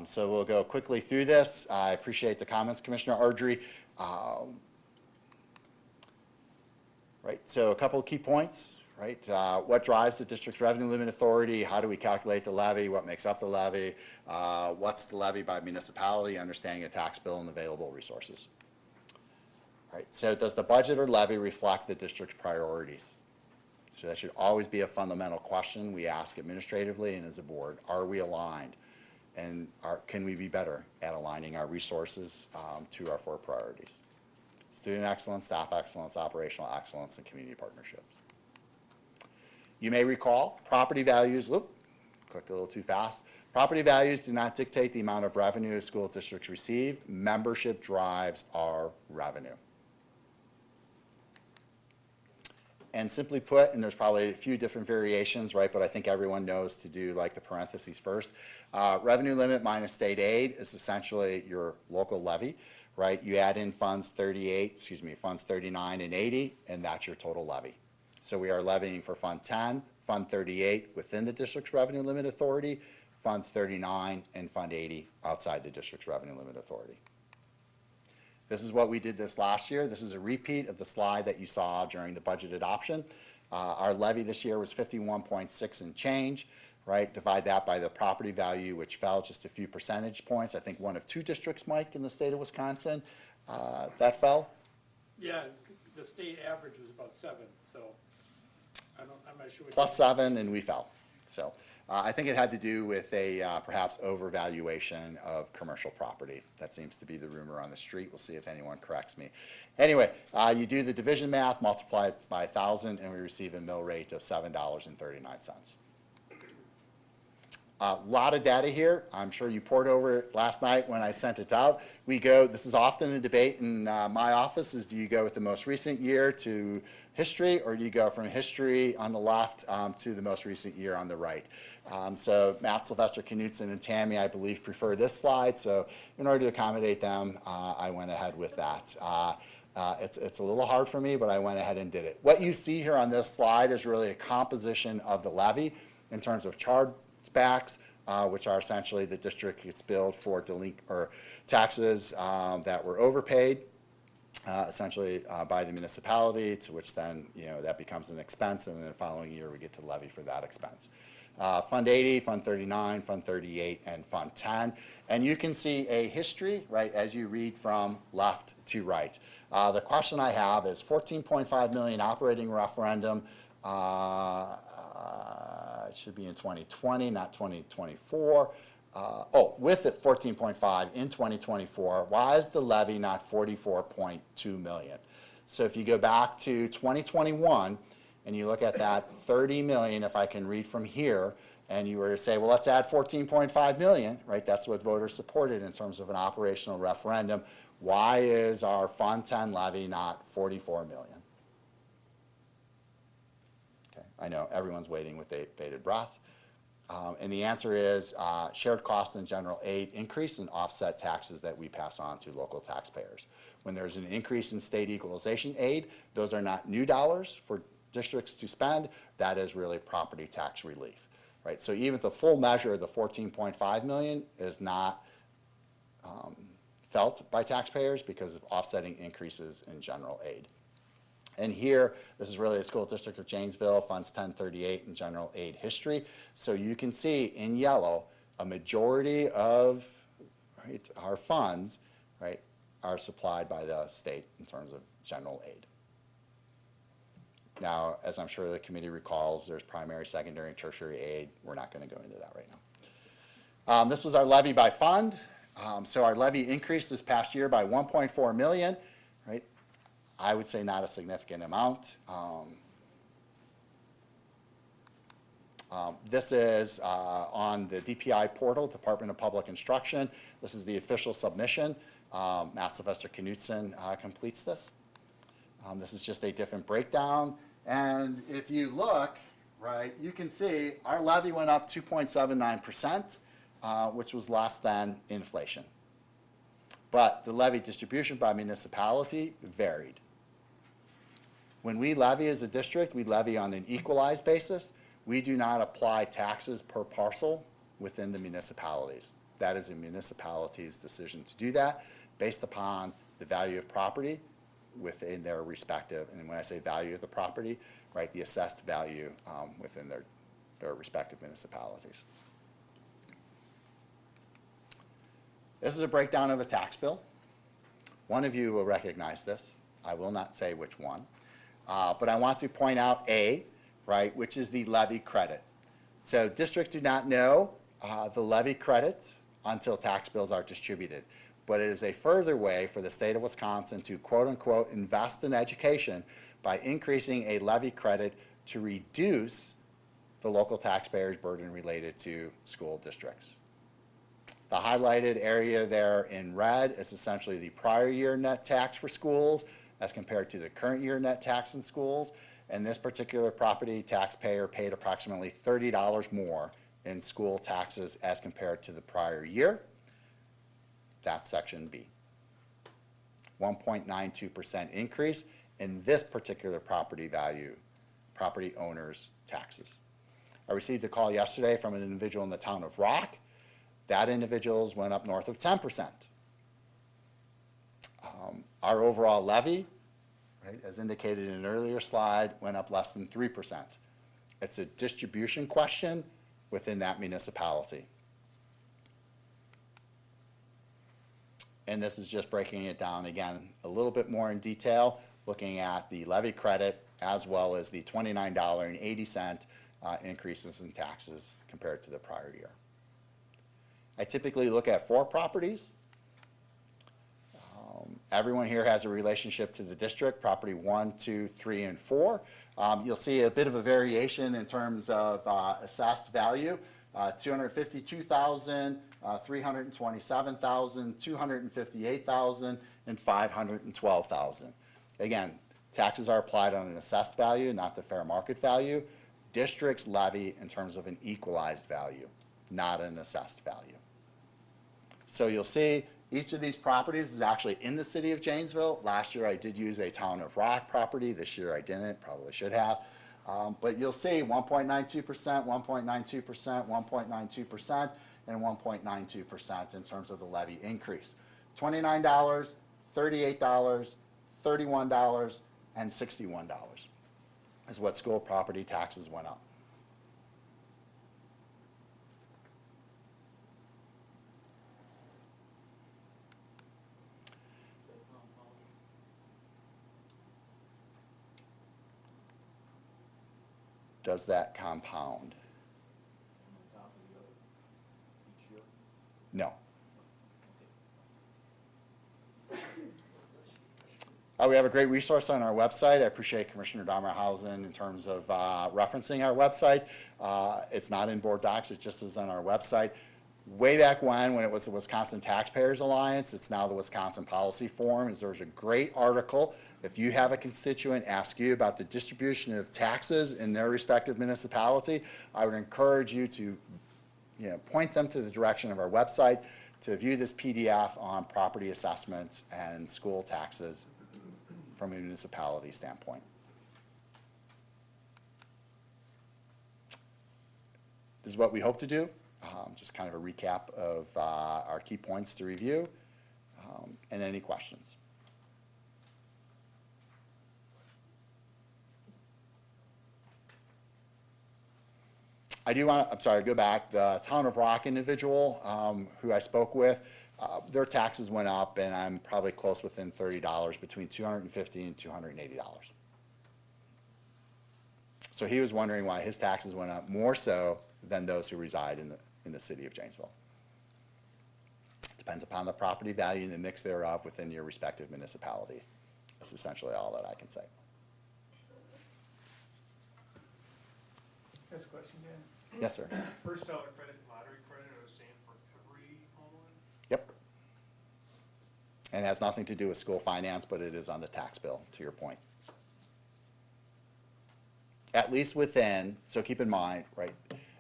So we'll go quickly through this. I appreciate the comments, Commissioner Ardrey. Right, so a couple of key points, right? What drives the district's revenue limit authority? How do we calculate the levy? What makes up the levy? What's the levy by municipality? Understanding a tax bill and available resources. Right, so does the budget or levy reflect the district's priorities? So that should always be a fundamental question we ask administratively and as a board. Are we aligned? And can we be better at aligning our resources to our 4 priorities? Student excellence, staff excellence, operational excellence, and community partnerships. You may recall property values, clicked a little too fast. Property values do not dictate the amount of revenue school districts receive. Membership drives our revenue. And simply put, and there's probably a few different variations, right, but I think everyone knows to do like the parentheses first. Revenue limit minus state aid is essentially your local levy, right? You add in funds 39 and 80, and that's your total levy. So we are levying for Fund 10, Fund 38 within the district's revenue limit authority, Funds 39 and Fund 80 outside the district's revenue limit authority. This is what we did this last year. This is a repeat of the slide that you saw during the budget adoption. Our levy this year was 51.6 and change, right? Divide that by the property value, which fell just a few percentage points. I think one of 2 districts, Mike, in the state of Wisconsin, that fell. Yeah, the state average was about 7, so I'm not sure. Plus 7, and we fell. So I think it had to do with a perhaps overvaluation of commercial property. That seems to be the rumor on the street. We'll see if anyone corrects me. Anyway, you do the division math, multiply it by 1,000, and we receive a mill rate of $7.39. A lot of data here. I'm sure you poured over it last night when I sent it out. This is often a debate in my office, is do you go with the most recent year to history, or do you go from history on the left to the most recent year on the right? So Matt, Sylvester, Knutson, and Tammy, I believe, prefer this slide. So in order to accommodate them, I went ahead with that. It's a little hard for me, but I went ahead and did it. What you see here on this slide is really a composition of the levy in terms of chargebacks, which are essentially the district gets billed for taxes that were overpaid, essentially by the municipality, to which then that becomes an expense, and then the following year we get to levy for that expense. Fund 80, Fund 39, Fund 38, and Fund 10. And you can see a history, right, as you read from left to right. The question I have is 14.5 million operating referendum. It should be in 2020, not 2024. With it 14.5 in 2024. Why is the levy not 44.2 million? So if you go back to 2021 and you look at that 30 million, if I can read from here, and you were to say, well, let's add 14.5 million, right? That's what voters supported in terms of an operational referendum. Why is our Fund 10 levy not 44 million? Okay, I know everyone's waiting with bated breath. And the answer is shared cost and general aid increase and offset taxes that we pass on to local taxpayers. When there's an increase in state equalization aid, those are not new dollars for districts to spend. That is really property tax relief, right? So even the full measure of the 14.5 million is not felt by taxpayers because of offsetting increases in general aid. And here, this is really the School District of Janesville, Funds 1038 in general aid history. So you can see in yellow, a majority of our funds, right, are supplied by the state in terms of general aid. Now, as I'm sure the committee recalls, there's primary, secondary, and tertiary aid. We're not going to go into that right now. This was our levy by fund. So our levy increased this past year by 1.4 million, right? I would say not a significant amount. This is on the DPI portal, Department of Public Instruction. This is the official submission. Matt Sylvester Knutson completes this. This is just a different breakdown. And if you look, right, you can see our levy went up 2.79%, which was less than inflation. But the levy distribution by municipality varied. When we levy as a district, we levy on an equalized basis. We do not apply taxes per parcel within the municipalities. That is a municipality's decision to do that based upon the value of property within their respective, and when I say value of the property, right, the assessed value within their respective municipalities. This is a breakdown of a tax bill. One of you will recognize this. I will not say which one. But I want to point out A, right, which is the levy credit. So districts do not know the levy credit until tax bills are distributed. But it is a further way for the state of Wisconsin to quote unquote invest in education by increasing a levy credit to reduce the local taxpayers' burden related to school districts. The highlighted area there in red is essentially the prior year net tax for schools as compared to the current year net tax in schools. And this particular property taxpayer paid approximately $30 more in school taxes as compared to the prior year. That's section B. 1.92% increase in this particular property value, property owner's taxes. I received a call yesterday from an individual in the town of Rock. That individual's went up north of 10%. Our overall levy, right, as indicated in an earlier slide, went up less than 3%. It's a distribution question within that municipality. And this is just breaking it down again a little bit more in detail, looking at the levy credit as well as the $29.80 increases in taxes compared to the prior year. I typically look at 4 properties. Everyone here has a relationship to the district, property 1, 2, 3, and 4. You'll see a bit of a variation in terms of assessed value, 252,000, 327,000, 258,000, and 512,000. Again, taxes are applied on an assessed value, not the fair market value. Districts levy in terms of an equalized value, not an assessed value. So you'll see each of these properties is actually in the city of Janesville. Last year I did use a Town of Rock property. This year I didn't, probably should have. But you'll see 1.92%, 1.92%, 1.92%, and 1.92% in terms of the levy increase. $29, $38, $31, and $61 is what school property taxes went up. Does that compound? No. We have a great resource on our website. I appreciate Commissioner Dahmerhausen in terms of referencing our website. It's not in board docs, it just is on our website. way back when it was the Wisconsin Taxpayers Alliance, it's now the Wisconsin Policy Forum, is there's a great article. If you have a constituent ask you about the distribution of taxes in their respective municipality, I would encourage you to point them to the direction of our website to view this PDF on property assessments and school taxes from a municipality standpoint. This is what we hope to do. Just kind of a recap of our key points to review, and any questions. I do want to, I'm sorry, go back. The Town of Rock individual who I spoke with, their taxes went up, and I'm probably close within $30, between $250 and $280. So he was wondering why his taxes went up more so than those who reside in the city of Janesville. Depends upon the property value and the mix thereof within your respective municipality. That's essentially all that I can say. That's a question, Dan. Yes, sir. First dollar credit and lottery credit are the same for every homeowner? Yep. And it has nothing to do with school finance, but it is on the tax bill, to your point. At least within, so keep in mind, right,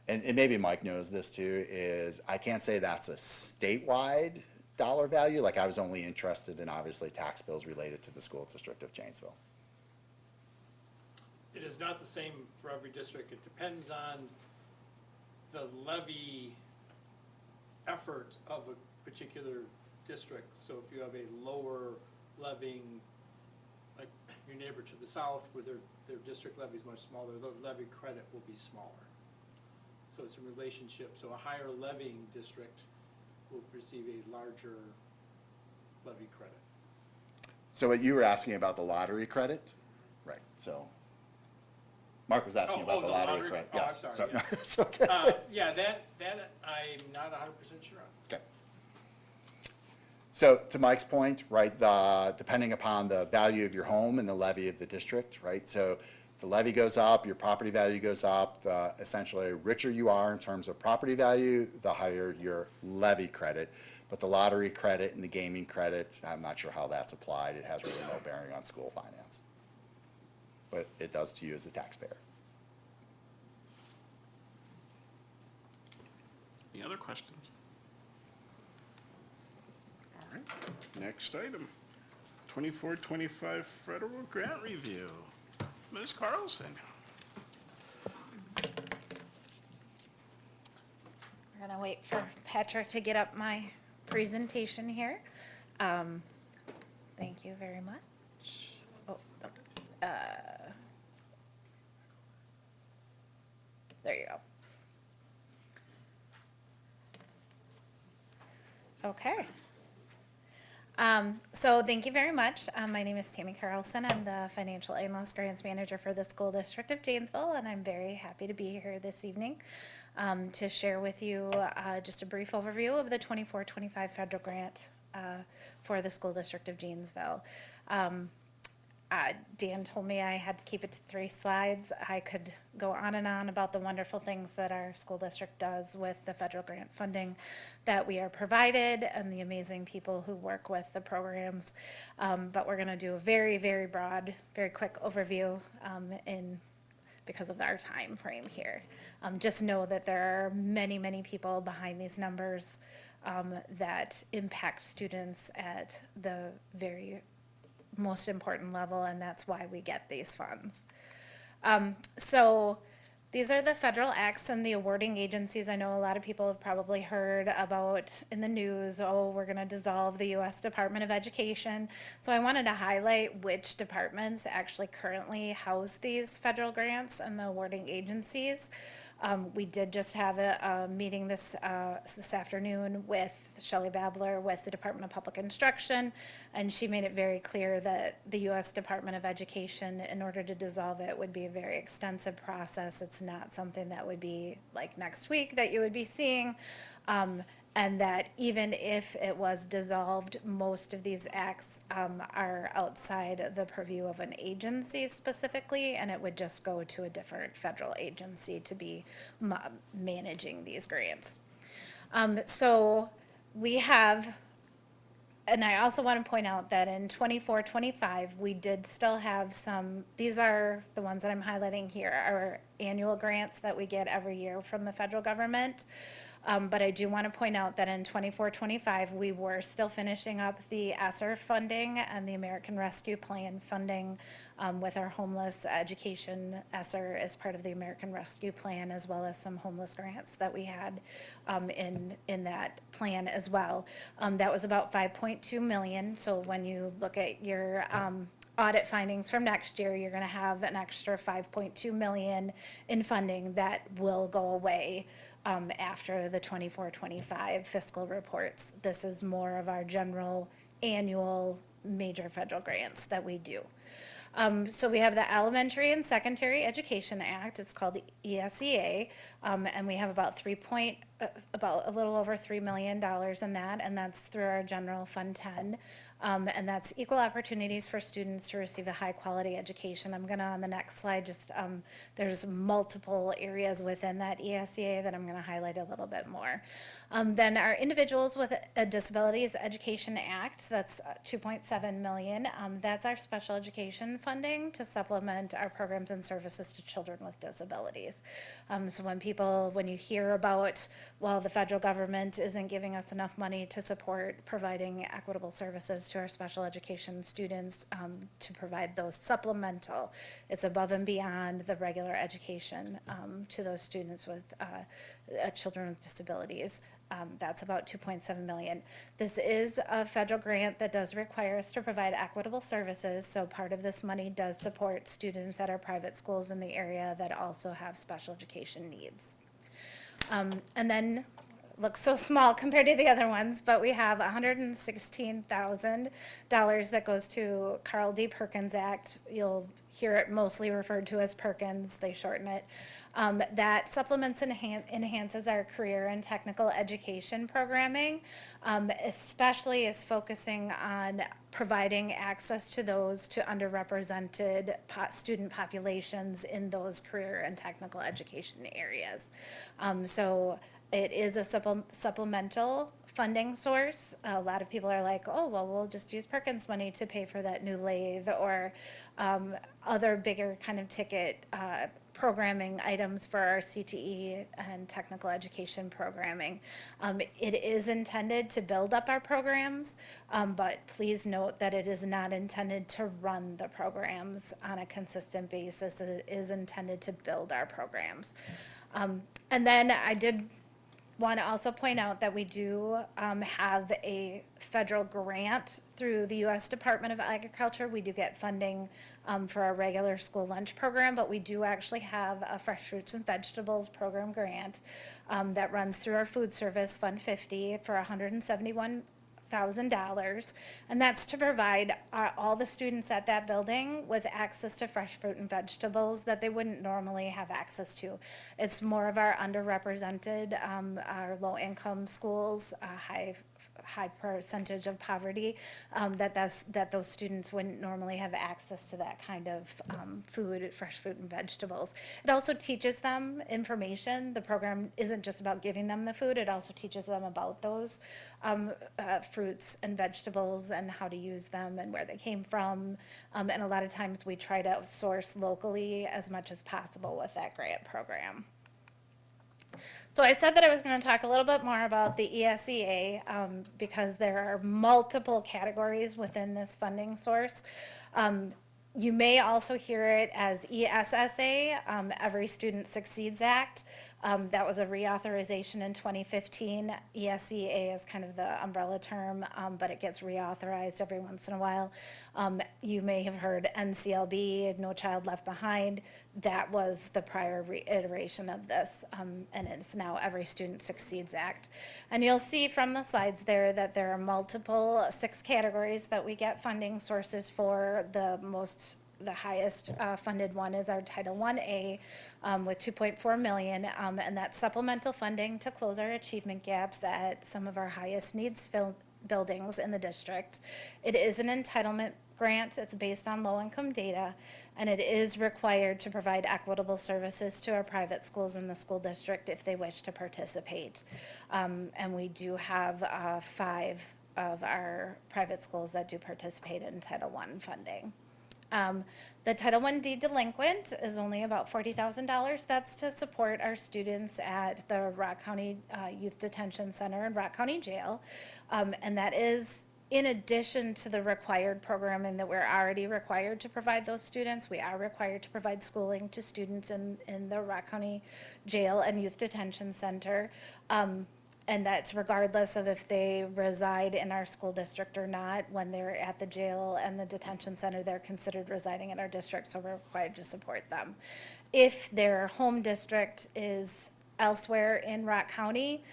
and maybe Mike knows this too, is I can't say that's a statewide dollar value. Like, I was only interested in obviously tax bills related to the School District of Janesville. It is not the same for every district. It depends on the levy effort of a particular district. So if you have a lower levying, like your neighbor to the south, where their district levy is much smaller, the levy credit will be smaller. So it's a relationship. So a higher levying district will receive a larger levy credit. So what you were asking about the lottery credit? Right, so Mark was asking about the lottery credit. Oh, I'm Yes. sorry, yeah. It's okay. Yeah, that I'm not 100% sure on. Okay. So to Mike's point, right, depending upon the value of your home and the levy of the district, right? So if the levy goes up, your property value goes up, essentially richer you are in terms of property value, the higher your levy credit. But the lottery credit and the gaming credit, I'm not sure how that's applied. It has really no bearing on school finance. But it does to you as a taxpayer. Any other questions? All right, next item, 24-25 federal grant review. Ms. Carlson. We're gonna wait for Patrick to get up my presentation here. Thank you very much. Oh, there you go. Okay. So thank you very much. My name is Tammy Carlson. I'm the Financial Analyst Grants Manager for the School District of Janesville, and I'm very happy to be here this evening to share with you just a brief overview of the 24-25 federal grant for the School District of Janesville. Dan told me I had to keep it to 3 slides. I could go on and on about the wonderful things that our school district does with the federal grant funding that we are provided and the amazing people who work with the programs. But we're going to do a very, very broad, very quick overview because of our time frame here. Just know that there are many, many people behind these numbers that impact students at the very most important level, and that's why we get these funds. So these are the federal acts and the awarding agencies. I know a lot of people have probably heard about in the news, oh, we're going to dissolve the U.S. Department of Education. So I wanted to highlight which departments actually currently house these federal grants and the awarding agencies. We did just have a meeting this afternoon with Shelley Babler with the Department of Public Instruction, and she made it very clear that the U.S. Department of Education, in order to dissolve it, would be a very extensive process. It's not something that would be like next week that you would be seeing. And that even if it was dissolved, most of these acts are outside the purview of an agency specifically, and it would just go to a different federal agency to be managing these grants. So we have, and I also want to point out that in 24-25, we did still have some, these are the ones that I'm highlighting here, our annual grants that we get every year from the federal government. But I do want to point out that in 24-25, we were still finishing up the ESSER funding and the American Rescue Plan funding with our homeless education. ESSER is part of the American Rescue Plan, as well as some homeless grants that we had in that plan as well. That was about 5.2 million. So when you look at your audit findings from next year, you're going to have an extra 5.2 million in funding that will go away after the 24-25 fiscal reports. This is more of our general annual major federal grants that we do. So we have the Elementary and Secondary Education Act. It's called the ESEA, and we have about about a little over $3 million in that, and that's through our general fund 10. And that's equal opportunities for students to receive a high-quality education. I'm gonna, on the next slide, just, there's multiple areas within that ESEA that I'm gonna highlight a little bit more. Then our Individuals with Disabilities Education Act, that's 2.7 million. That's our special education funding to supplement our programs and services to children with disabilities. So when you hear about, well, the federal government isn't giving us enough money to support providing equitable services to our special education students, to provide those supplemental, it's above and beyond the regular education to those students with children with disabilities. That's about 2.7 million. This is a federal grant that does require us to provide equitable services, so part of this money does support students at our private schools in the area that also have special education needs. And then, looks so small compared to the other ones, but we have $116,000 that goes to Carl D. Perkins Act. You'll hear it mostly referred to as Perkins, they shorten it. That supplements and enhances our career and technical education programming, especially is focusing on providing access to those to underrepresented student populations in those career and technical education areas. So it is a supplemental funding source. A lot of people are like, oh, well, we'll just use Perkins money to pay for that new lathe or other bigger kind of ticket programming items for our CTE and technical education programming. It is intended to build up our programs, but please note that it is not intended to run the programs on a consistent basis. It is intended to build our programs. And then I did want to also point out that we do have a federal grant through the U.S. Department of Agriculture. We do get funding for our regular school lunch program, but we do actually have a fresh fruits and vegetables program grant that runs through our food service, Fund 50, for $171,000, and that's to provide all the students at that building with access to fresh fruit and vegetables that they wouldn't normally have access to. It's more of our underrepresented, our low-income schools, high percentage of poverty, that those students wouldn't normally have access to that kind of food, fresh fruit and vegetables. It also teaches them information. The program isn't just about giving them the food, it also teaches them about those fruits and vegetables and how to use them and where they came from. And a lot of times we try to source locally as much as possible with that grant program. So I said that I was going to talk a little bit more about the ESEA because there are multiple categories within this funding source. You may also hear it as ESSA, Every Student Succeeds Act. That was a reauthorization in 2015. ESEA is kind of the umbrella term, but it gets reauthorized every once in a while. You may have heard NCLB, No Child Left Behind. That was the prior reiteration of this, and it's now Every Student Succeeds Act. And you'll see from the slides there that there are multiple 6 categories that we get funding sources for. The highest funded one is our Title 1A with 2.4 million, and that's supplemental funding to close our achievement gaps at some of our highest needs buildings in the district. It is an entitlement grant. It's based on low-income data, and it is required to provide equitable services to our private schools in the school district if they wish to participate. And we do have 5 of our private schools that do participate in Title I funding. The Title I-D delinquent is only about $40,000. That's to support our students at the Rock County Youth Detention Center and Rock County Jail. And that is in addition to the required programming that we're already required to provide those students. We are required to provide schooling to students in the Rock County Jail and Youth Detention Center. And that's regardless of if they reside in our school district or not. When they're at the jail and the detention center, they're considered residing in our district, so we're required to support them. If their home district is elsewhere in Rock County,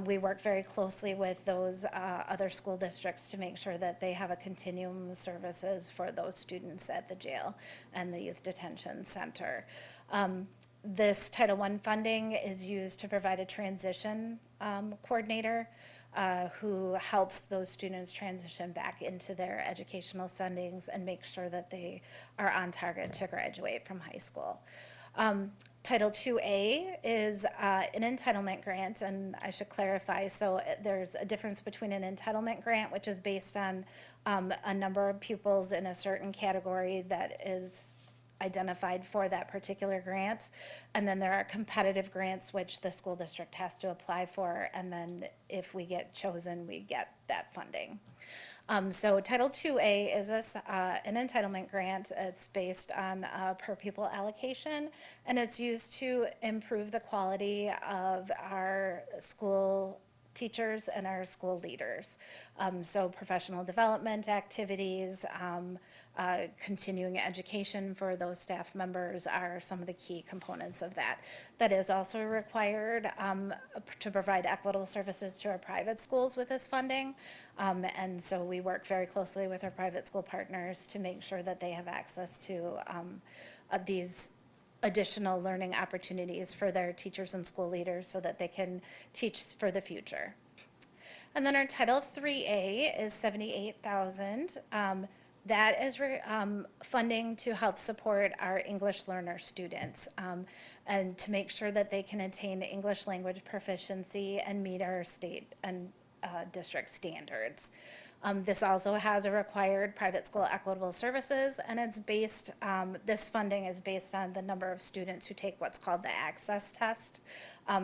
we work very closely with those other school districts to make sure that they have a continuum of services for those students at the jail and the youth detention center. This Title I funding is used to provide a transition coordinator who helps those students transition back into their educational settings and make sure that they are on target to graduate from high school. Title II-A is an entitlement grant, and I should clarify, so there's a difference between an entitlement grant, which is based on a number of pupils in a certain category that is identified for that particular grant. And then there are competitive grants which the school district has to apply for, and then if we get chosen, we get that funding. So Title II-A is an entitlement grant. It's based on per pupil allocation, and it's used to improve the quality of our school teachers and our school leaders. So professional development activities, continuing education for those staff members are some of the key components of that. That is also required to provide equitable services to our private schools with this funding. And so we work very closely with our private school partners to make sure that they have access to these additional learning opportunities for their teachers and school leaders so that they can teach for the future. And then our Title III-A is $78,000. That is funding to help support our English learner students and to make sure that they can attain English language proficiency and meet our state and district standards. This also has a required private school equitable services, and it's based, this funding is based on the number of students who take what's called the access test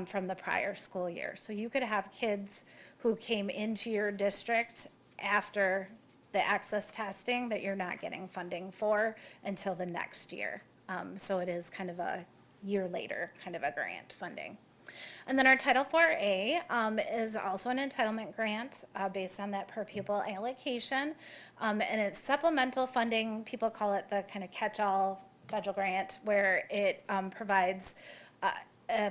from the prior school year. So you could have kids who came into your district after the access testing that you're not getting funding for until the next year. So it is kind of a year later kind of a grant funding. And then our Title IV-A is also an entitlement grant based on that per pupil allocation. And it's supplemental funding. People call it the kind of catch-all federal grant, where it provides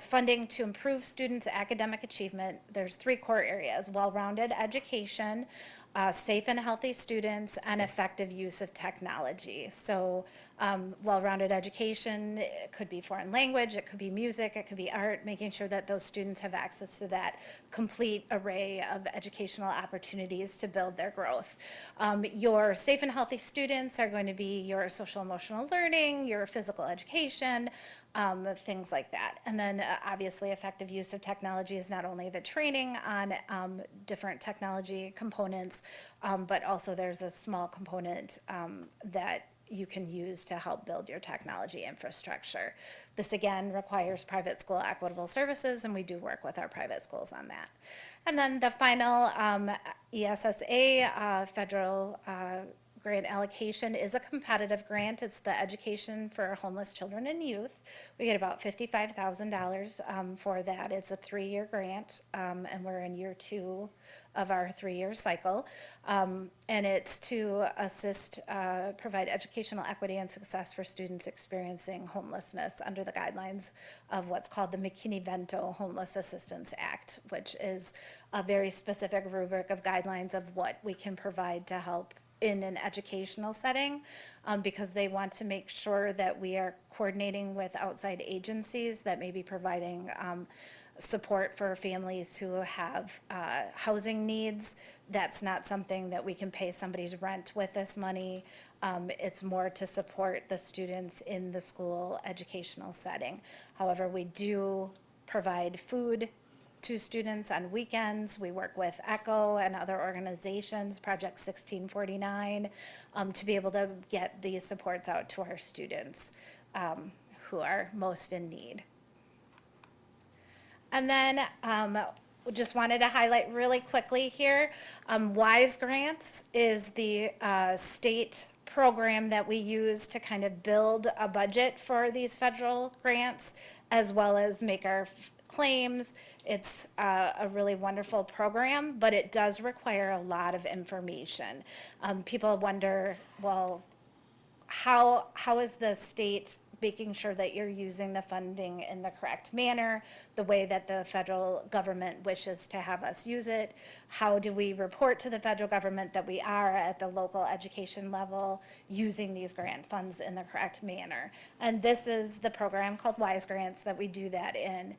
funding to improve students' academic achievement. There's 3 core areas: well-rounded education, safe and healthy students, and effective use of technology. So well-rounded education, it could be foreign language, it could be music, it could be art, making sure that those students have access to that complete array of educational opportunities to build their growth. Your safe and healthy students are going to be your social emotional learning, your physical education, things like that. And then obviously effective use of technology is not only the training on different technology components, but also there's a small component that you can use to help build your technology infrastructure. This again requires private school equitable services, and we do work with our private schools on that. And then the final ESSA federal grant allocation is a competitive grant. It's the Education for Homeless Children and Youth. We get about $55,000 for that. It's a 3-year grant, and we're in year 2 of our 3-year cycle. And it's to assist, provide educational equity and success for students experiencing homelessness under the guidelines of what's called the McKinney-Vento Homeless Assistance Act, which is a very specific rubric of guidelines of what we can provide to help in an educational setting, because they want to make sure that we are coordinating with outside agencies that may be providing support for families who have housing needs. That's not something that we can pay somebody's rent with this money. It's more to support the students in the school educational setting. However, we do provide food to students on weekends. We work with ECHO and other organizations, Project 1649, to be able to get these supports out to our students who are most in need. And then we just wanted to highlight really quickly here, WISE Grants is the state program that we use to kind of build a budget for these federal grants, as well as make our claims. It's a really wonderful program, but it does require a lot of information. People wonder, well, how is the state making sure that you're using the funding in the correct manner, the way that the federal government wishes to have us use it? How do we report to the federal government that we are at the local education level using these grant funds in the correct manner? And this is the program called WISE Grants that we do that in.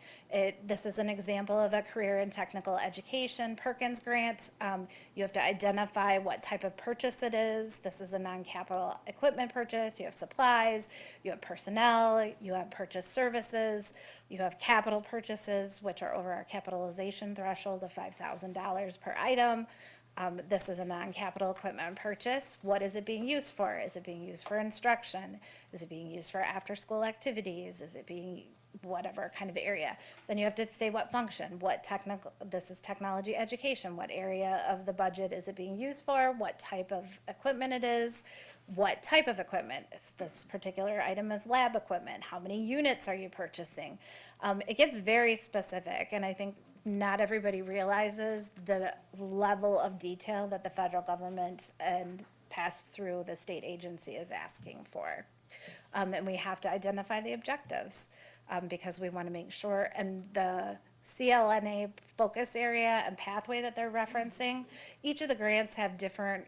This is an example of a career and technical education Perkins grant. You have to identify what type of purchase it is. This is a non-capital equipment purchase. You have supplies, you have personnel, you have purchase services, you have capital purchases, which are over our capitalization threshold of $5,000 per item. This is a non-capital equipment purchase. What is it being used for? Is it being used for instruction? Is it being used for after-school activities? Is it being whatever kind of area? Then you have to say what function, what technical, this is technology education, what area of the budget is it being used for, what type of equipment it is, what type of equipment. This particular item is lab equipment. How many units are you purchasing? It gets very specific, and I think not everybody realizes the level of detail that the federal government and passed through the state agency is asking for. And we have to identify the objectives because we want to make sure, and the CLNA focus area and pathway that they're referencing, each of the grants have different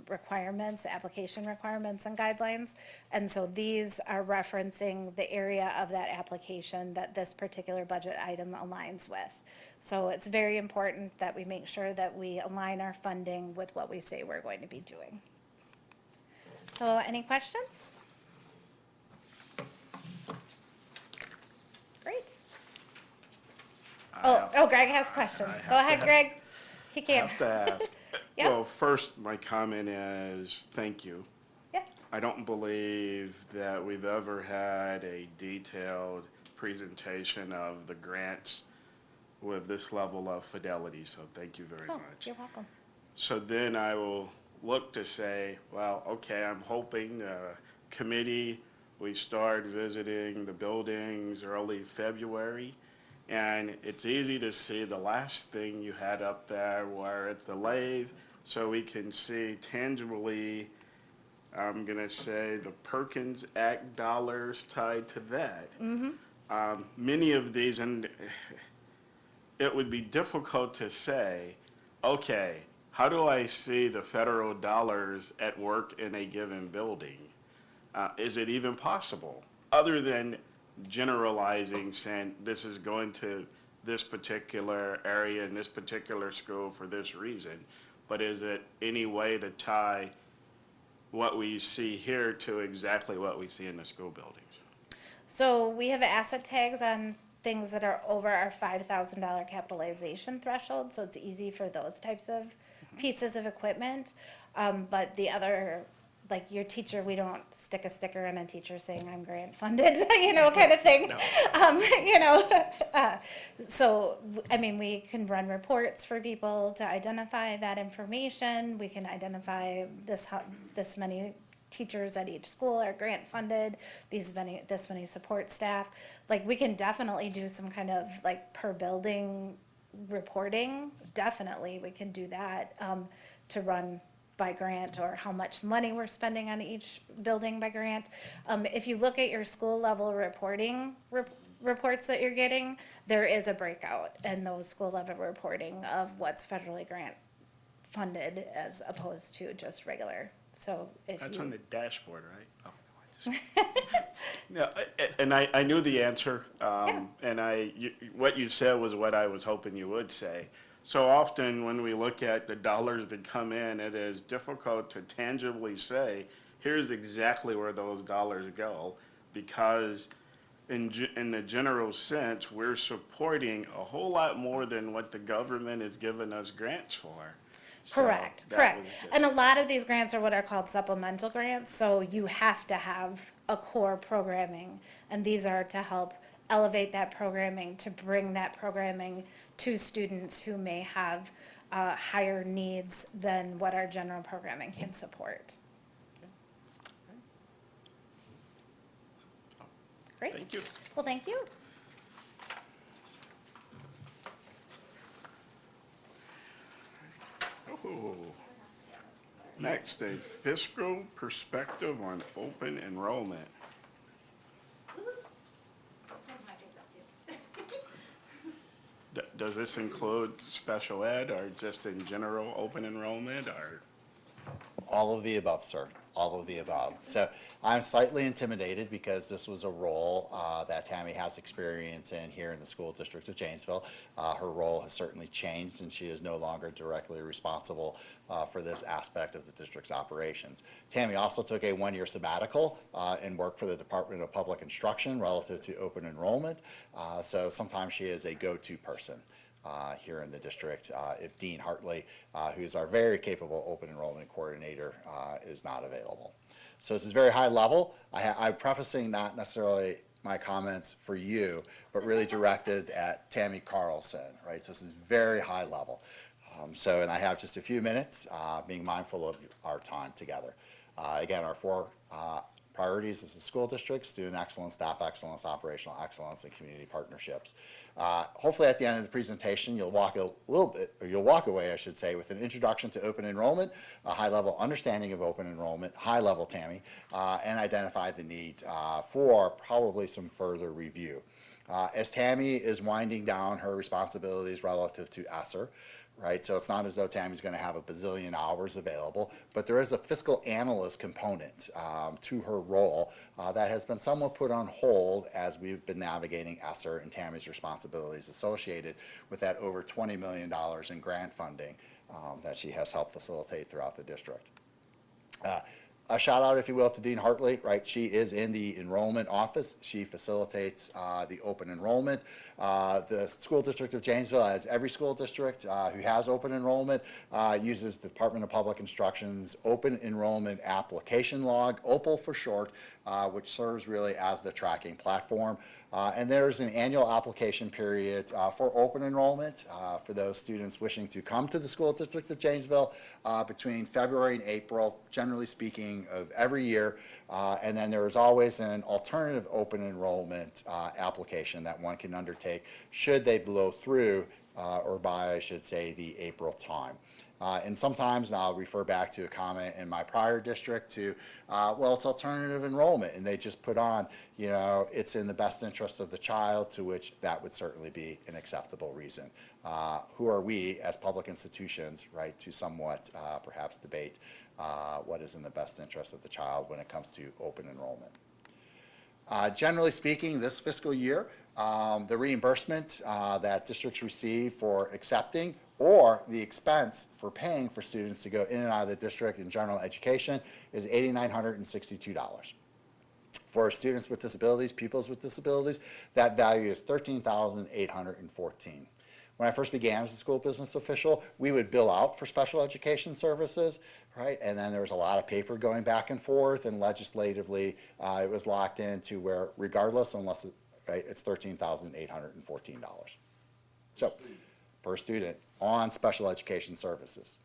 requirements, application requirements and guidelines. And so these are referencing the area of that application that this particular budget item aligns with. So it's very important that we make sure that we align our funding with what we say we're going to be doing. So any questions? Great. Oh, Greg has questions. Go ahead, Greg. He I can't. have to ask. Yeah. Well, first, my comment is thank you. Yeah. I don't believe that we've ever had a detailed presentation of the grants with this level of fidelity, so thank you very Oh, much. you're welcome. So then I will look to say, well, okay, I'm hoping the committee, we start visiting the buildings early February. And it's easy to see the last thing you had up there where it's the lathe, so we can see tangibly, I'm gonna say, the Perkins Act dollars tied to that. Many of these, and it would be difficult to say, okay, how do I see the federal dollars at work in a given building? Is it even possible, other than generalizing, saying this is going to this particular area in this particular school for this reason? But is it any way to tie what we see here to exactly what we see in the school buildings? So we have asset tags on things that are over our $5,000 capitalization threshold, so it's easy for those types of pieces of equipment. But the other, like your teacher, we don't stick a sticker on a teacher saying I'm grant funded, kind of thing. So, I mean, we can run reports for people to identify that information. We can identify this many teachers at each school are grant funded, this many support staff. Like, we can definitely do some kind of like per building reporting. Definitely, we can do that to run by grant, or how much money we're spending on each building by grant. If you look at your school level reporting reports that you're getting, there is a breakout in those school level reporting of what's federally grant funded as opposed to just regular. So if That's you, on the dashboard, right? Oh, No, and I knew the answer, and what you said was what I was hoping you would say. So often when we look at the dollars that come in, it is difficult to tangibly say, here's exactly where those dollars go, because in the general sense, we're supporting a whole lot more than what the government has given us grants for. So Correct, that correct. was just- And a lot of these grants are what are called supplemental grants, so you have to have a core programming. And these are to help elevate that programming, to bring that programming to students who may have higher needs than what our general programming can support. Great. Thank you. Well, thank you. Oh. Next, a fiscal perspective on open enrollment. Does this include special ed or just in general open enrollment or? All of the above, sir. All of the above. So I'm slightly intimidated because this was a role that Tammy has experience in here in the School District of Janesville. Her role has certainly changed, and she is no longer directly responsible for this aspect of the district's operations. Tammy also took a one-year sabbatical and worked for the Department of Public Instruction relative to open enrollment. So sometimes she is a go-to person here in the district if Dean Hartley, who is our very capable open enrollment coordinator, is not available. So this is very high level. I'm prefacing not necessarily my comments for you, but really directed at Tammy Carlson, right? So this is very high level. And I have just a few minutes, being mindful of our time together. Again, our four priorities as a school district: student excellence, staff excellence, operational excellence, and community partnerships. Hopefully at the end of the presentation, you'll walk away, I should say, with an introduction to open enrollment, a high-level understanding of open enrollment, high-level Tammy, and identify the need for probably some further review. As Tammy is winding down her responsibilities relative to ESSER, right? So it's not as though Tammy's going to have a bazillion hours available, but there is a fiscal analyst component to her role that has been somewhat put on hold as we've been navigating ESSER and Tammy's responsibilities associated with that over $20 million in grant funding that she has helped facilitate throughout the district. A shout out, if you will, to Dean Hartley, right? She is in the enrollment office. She facilitates the open enrollment. The School District of Janesville, as every school district who has open enrollment, uses the Department of Public Instruction's open enrollment application log, OPAL for short, which serves really as the tracking platform. And there's an annual application period for open enrollment for those students wishing to come to the School District of Janesville between February and April, generally speaking, of every year. And then there is always an alternative open enrollment application that one can undertake should they blow through or by, I should say, the April time. And sometimes, and I'll refer back to a comment in my prior district to, well, it's alternative enrollment, and they just put on, it's in the best interest of the child, to which that would certainly be an acceptable reason. Who are we as public institutions, right, to somewhat perhaps debate what is in the best interest of the child when it comes to open enrollment. Generally speaking, this fiscal year, the reimbursement that districts receive for accepting or the expense for paying for students to go in and out of the district in general education is $8,962. For students with disabilities, pupils with disabilities, that value is $13,814. When I first began as a school business official, we would bill out for special education services, right? And then there was a lot of paper going back and forth, and legislatively, it was locked into where, regardless, unless it's $13,814. So, per student on special education services.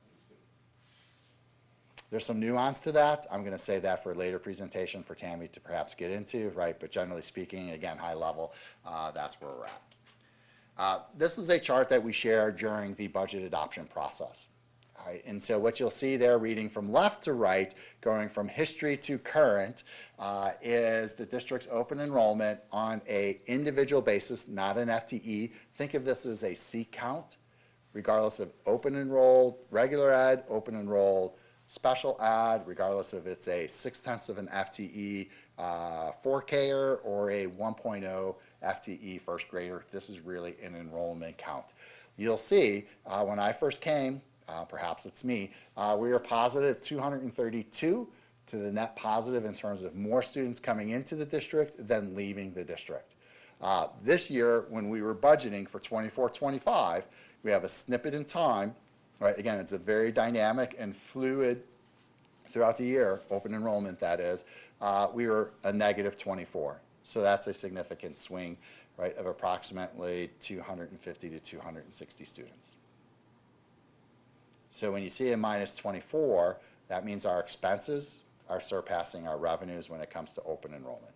There's some nuance to that. I'm going to save that for a later presentation for Tammy to perhaps get into, right? But generally speaking, again, high level, that's where we're at. This is a chart that we shared during the budget adoption process. All right, and so what you'll see there, reading from left to right, going from history to current, is the district's open enrollment on an individual basis, not an FTE. Think of this as a seat count, regardless of open enrolled, regular ed, open enrolled, special ed, regardless if it's a 0.6 of an FTE 4Ker or a 1.0 FTE first grader, this is really an enrollment count. You'll see when I first came, perhaps it's me, we were positive 232 to the net positive in terms of more students coming into the district than leaving the district. This year, when we were budgeting for 24-25, we have a snippet in time, right? Again, it's a very dynamic and fluid throughout the year, open enrollment that is, we were a negative 24. So that's a significant swing, right, of approximately 250 to 260 students. So when you see a minus 24, that means our expenses are surpassing our revenues when it comes to open enrollment.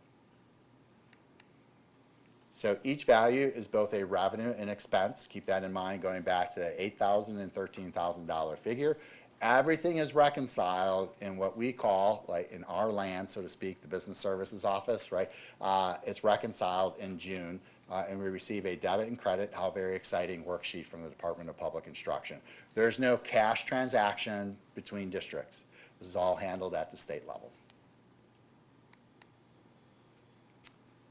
So each value is both a revenue and expense. Keep that in mind going back to the $8,000 and $13,000 figure. Everything is reconciled in what we call, like in our land, so to speak, the business services office, right? It's reconciled in June, and we receive a debit and credit, how very exciting worksheet from the Department of Public Instruction. There's no cash transaction between districts. This is all handled at the state level.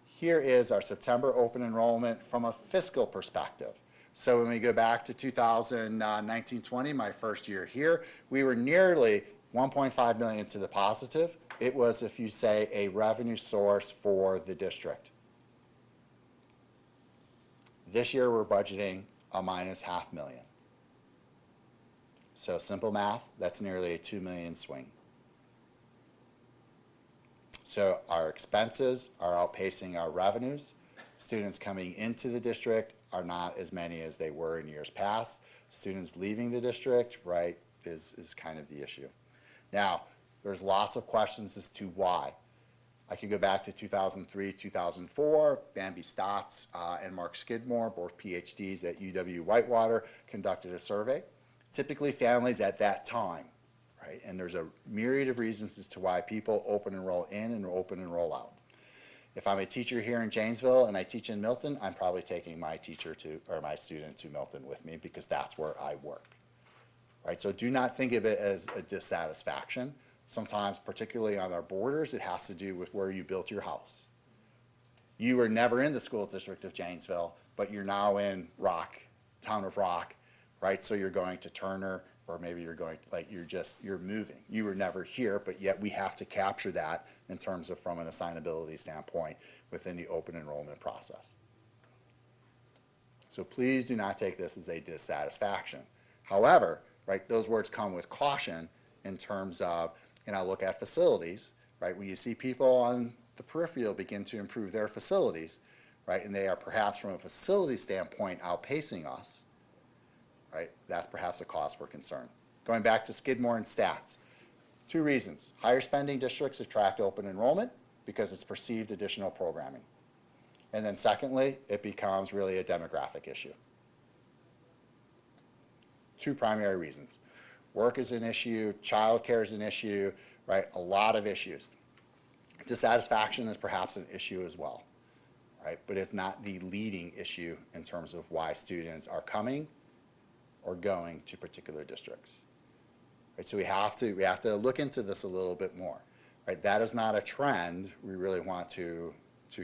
Here is our September open enrollment from a fiscal perspective. So when we go back to 2019-20, my first year here, we were nearly 1.5 million to the positive. It was, if you say, a revenue source for the district. This year we're budgeting a minus $500,000. So simple math, that's nearly a 2 million swing. So our expenses are outpacing our revenues. Students coming into the district are not as many as they were in years past. Students leaving the district, right, is kind of the issue. Now, there's lots of questions as to why. I could go back to 2003, 2004. Bambi Stotts and Mark Skidmore, both PhDs at UW-Whitewater, conducted a survey. Typically, families at that time, right, and there's a myriad of reasons as to why people open enroll in and open enroll out. If I'm a teacher here in Janesville and I teach in Milton, I'm probably taking my teacher to, or my student to Milton with me because that's where I work, right? So do not think of it as a dissatisfaction. Sometimes, particularly on our borders, it has to do with where you built your house. You were never in the School District of Janesville, but you're now in town of Rock, right? So you're going to Turner, or maybe you're going, like you're moving. You were never here, but yet we have to capture that in terms of from an assignability standpoint within the open enrollment process. So please do not take this as a dissatisfaction. However, right, those words come with caution in terms of, and I look at facilities, right, when you see people on the peripheral begin to improve their facilities, right, and they are perhaps from a facility standpoint outpacing us, right, that's perhaps a cause for concern. Going back to Skidmore and stats, 2 reasons. Higher spending districts attract open enrollment because it's perceived additional programming. And then secondly, it becomes really a demographic issue. 2 primary reasons. Work is an issue, childcare is an issue, right, a lot of issues. Dissatisfaction is perhaps an issue as well, right, but it's not the leading issue in terms of why students are coming or going to particular districts. Right, so we have to look into this a little bit more. Right, that is not a trend we really want to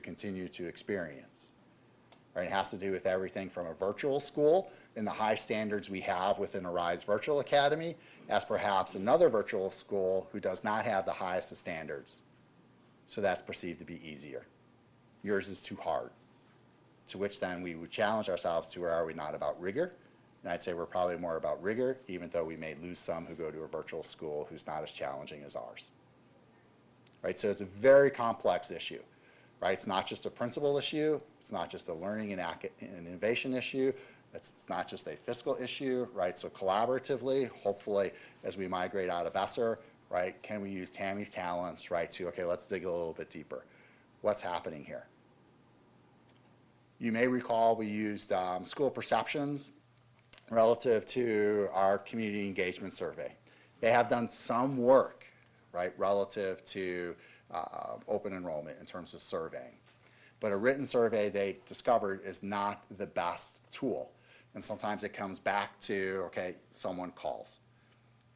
continue to experience. Right, it has to do with everything from a virtual school and the high standards we have within Arise Virtual Academy, as perhaps another virtual school who does not have the highest of standards. So that's perceived to be easier. Yours is too hard. To which then we would challenge ourselves to, are we not about rigor? And I'd say we're probably more about rigor, even though we may lose some who go to a virtual school who's not as challenging as ours. Right, so it's a very complex issue. Right, it's not just a principal issue, it's not just a learning and innovation issue, it's not just a fiscal issue, right? So collaboratively, hopefully, as we migrate out of ESSER, right, can we use Tammy's talents, right, to, okay, let's dig a little bit deeper. What's happening here? You may recall we used school perceptions relative to our community engagement survey. They have done some work, right, relative to open enrollment in terms of surveying. But a written survey they discovered is not the best tool. And sometimes it comes back to, okay, someone calls.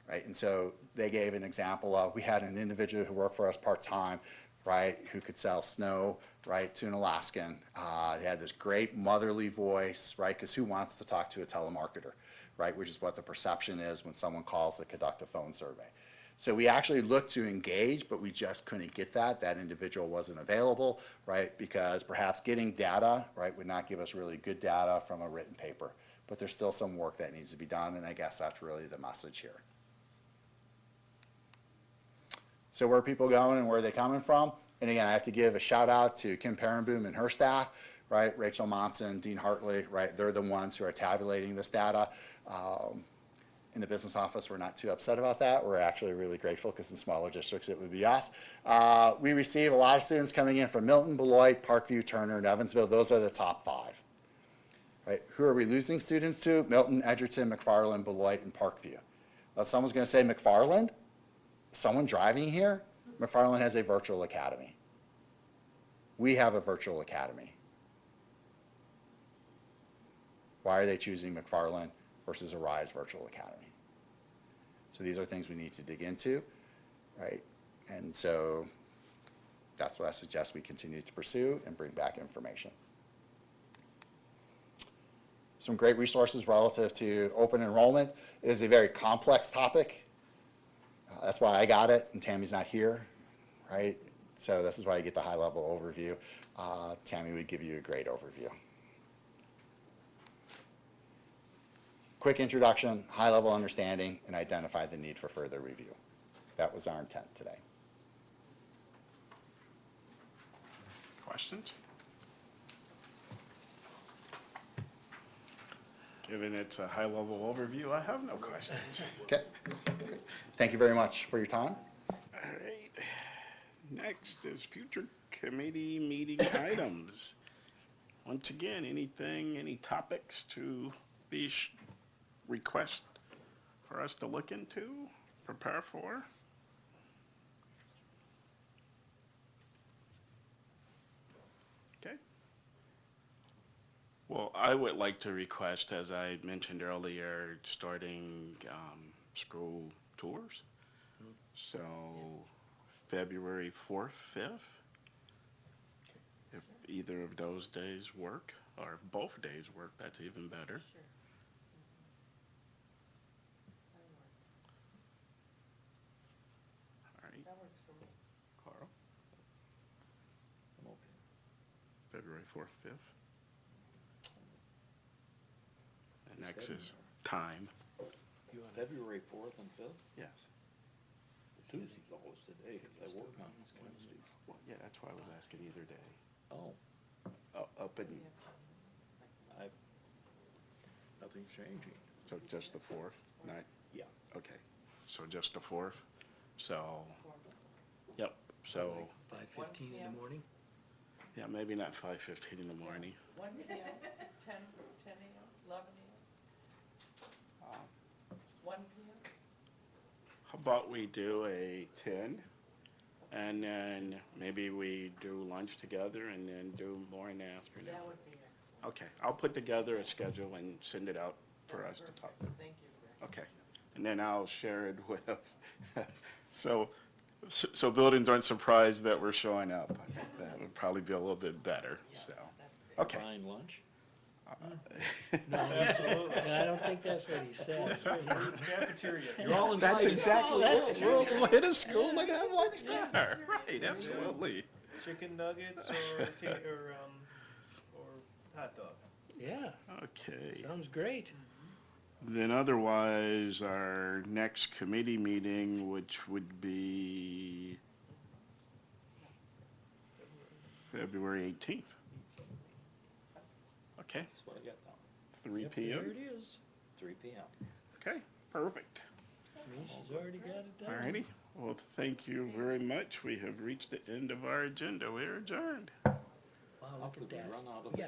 right? And so they gave an example of, we had an individual who worked for us part-time, right, who could sell snow, right, to an Alaskan. They had this great motherly voice, right, because who wants to talk to a telemarketer, right, which is what the perception is when someone calls to conduct a phone survey. So we actually looked to engage, but we just couldn't get that. That individual wasn't available, right, because perhaps getting data, right, would not give us really good data from a written paper. But there's still some work that needs to be done, and I guess that's really the message here. So where are people going and where are they coming from? And again, I have to give a shout out to Kim Perenboom and her staff, right? Rachel Monson, Dean Hartley, right? They're the ones who are tabulating this data. In the business office, we're not too upset about that. We're actually really grateful because in smaller districts, it would be us. We receive a lot of students coming in from Milton, Beloit, Parkview, Turner, and Evansville. Those are the top 5. Right? Who are we losing students to? Milton, Edgerton, McFarland, Beloit, and Parkview. Someone's going to say McFarland? Someone driving here? McFarland has a virtual academy. We have a virtual academy. Why are they choosing McFarland versus Arise Virtual Academy? So these are things we need to dig into, right? And so that's what I suggest we continue to pursue and bring back information. Some great resources relative to open enrollment. It is a very complex topic. That's why I got it, and Tammy's not here, right? So this is why I get the high-level overview. Tammy would give you a great overview. Quick introduction, high-level understanding, and identify the need for further review. That was our intent today. Questions? Given it's a high-level overview, I have no questions. Okay. Thank you very much for your time. All right. Next is future committee meeting items. Once again, any topics to be request for us to look into, prepare for? Okay. Well, I would like to request, as I mentioned earlier, starting school tours. So February 4th, 5th, if either of those days work, or if both days work, that's even better. All right. Carl? February 4th, 5th. And next is time. February 4th and 5th? Yes. Tuesday's always the day, because I work on Wednesdays. Well, yeah, that's why I was asking either day. Oh, Up and, Nothing's changing. so just the 4th, not, yeah. okay. So just the 4th, so, yep, so, 5:15 in the morning? yeah, maybe not 5:15 in the morning. 1 p.m., 10 a.m., 11 a.m., 1 p.m. How about we do a 10, and then maybe we do lunch together and then do more in the afternoon? That would be excellent. Okay, I'll put together a schedule and send it out for us to talk. Thank you, Greg. Okay, and then I'll share it with, so buildings aren't surprised that we're showing up. That would probably be a little bit better, so, okay. Buying lunch? No, I don't think that's what he said. It's cafeteria. You're all That's invited. exactly, that's we'll hit a school and have lunch there, right, absolutely. Chicken nuggets or hot dog. Yeah, Okay, sounds great. then otherwise, our next committee meeting, which would be February 18th. Okay, That's what I got down. 3 Yep, there PM, it is. 3 p.m. okay, perfect. Lisa's already got it done. All righty, well, thank you very much. We have reached the end of our agenda. We are adjourned. Wow, How look could at we that. run out of Yeah,